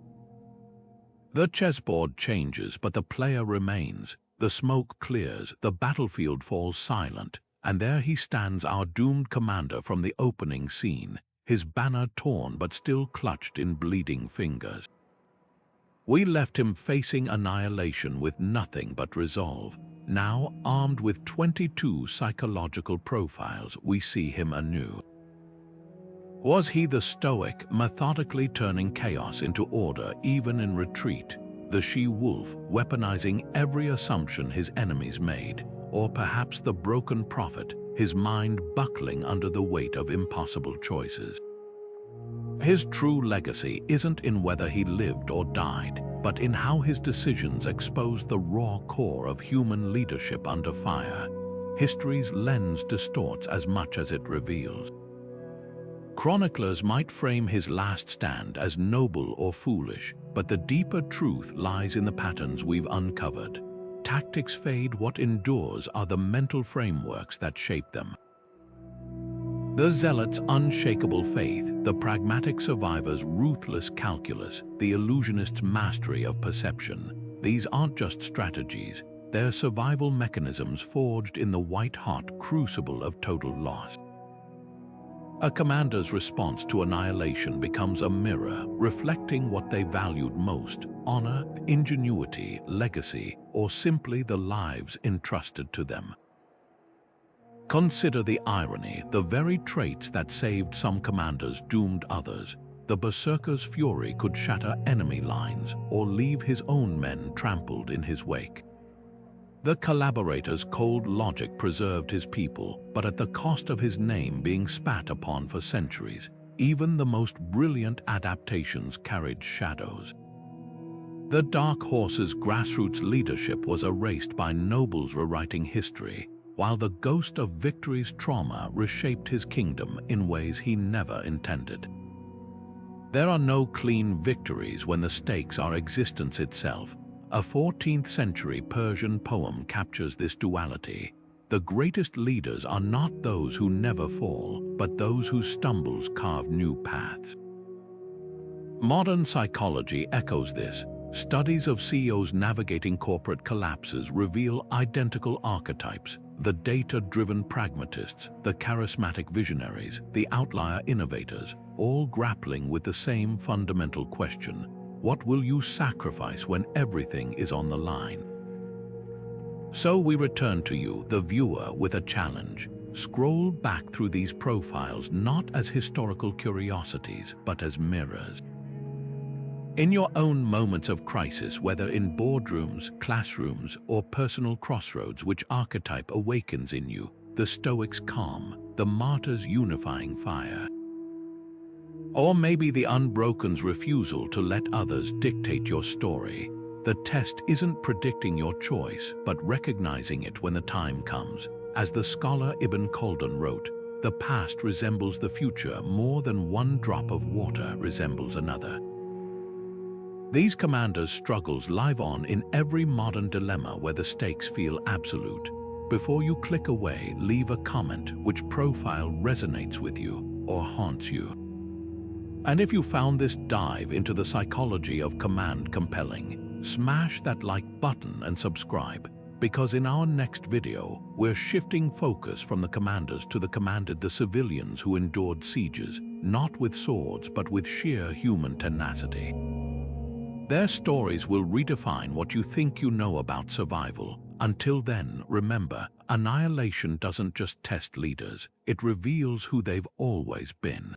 The chessboard changes, but the player remains. The smoke clears, the battlefield falls silent, and there he stands, our doomed commander from the opening scene, his banner torn but still clutched in bleeding fingers. We left him facing annihilation with nothing but resolve. Now, armed with 22 psychological profiles, we see him anew. Was he the Stoic, methodically turning chaos into order even in retreat? The she-wolf, weaponizing every assumption his enemies made? Or perhaps the broken prophet, his mind buckling under the weight of impossible choices? His true legacy isn't in whether he lived or died, but in how his decisions exposed the raw core of human leadership under fire. History's lens distorts as much as it reveals. Chroniclers might frame his last stand as noble or foolish, but the deeper truth lies in the patterns we've uncovered. Tactics fade, what endures are the mental frameworks that shape them. The Zealot's unshakable faith, the pragmatic survivor's ruthless calculus, the illusionist's mastery of perception. These aren't just strategies, they're survival mechanisms forged in the white-hot crucible of total loss. A commander's response to annihilation becomes a mirror, reflecting what they valued most: honor, ingenuity, legacy, or simply the lives entrusted to them. Consider the irony: the very traits that saved some commanders doomed others. The berserker's fury could shatter enemy lines or leave his own men trampled in his wake. The collaborator's cold logic preserved his people, but at the cost of his name being spat upon for centuries. Even the most brilliant adaptations carried shadows. The Dark Horse's grassroots leadership was erased by nobles rewriting history, while the ghost of victory's trauma reshaped his kingdom in ways he never intended. There are no clean victories when the stakes are existence itself. A 14th century Persian poem captures this duality. The greatest leaders are not those who never fall, but those whose stumbles carve new paths. Modern psychology echoes this. Studies of CEOs navigating corporate collapses reveal identical archetypes: the data-driven pragmatists, the charismatic visionaries, the outlier innovators, all grappling with the same fundamental question: what will you sacrifice when everything is on the line? So we return to you, the viewer, with a challenge. Scroll back through these profiles not as historical curiosities, but as mirrors. In your own moments of crisis, whether in boardrooms, classrooms, or personal crossroads, which archetype awakens in you? The Stoic's calm, the Martyr's unifying fire. Or maybe the Unbroken's refusal to let others dictate your story. The test isn't predicting your choice, but recognizing it when the time comes. As the scholar Ibn Khaldun wrote, the past resembles the future more than one drop of water resembles another. These commanders' struggles live on in every modern dilemma where the stakes feel absolute. Before you click away, leave a comment: which profile resonates with you or haunts you. And if you found this dive into the psychology of command compelling, smash that like button and subscribe, because in our next video, we're shifting focus from the commanders to the commanded, the civilians who endured sieges, not with swords but with sheer human tenacity. Their stories will redefine what you think you know about survival. Until then, remember, annihilation doesn't just test leaders, it reveals who they've always been.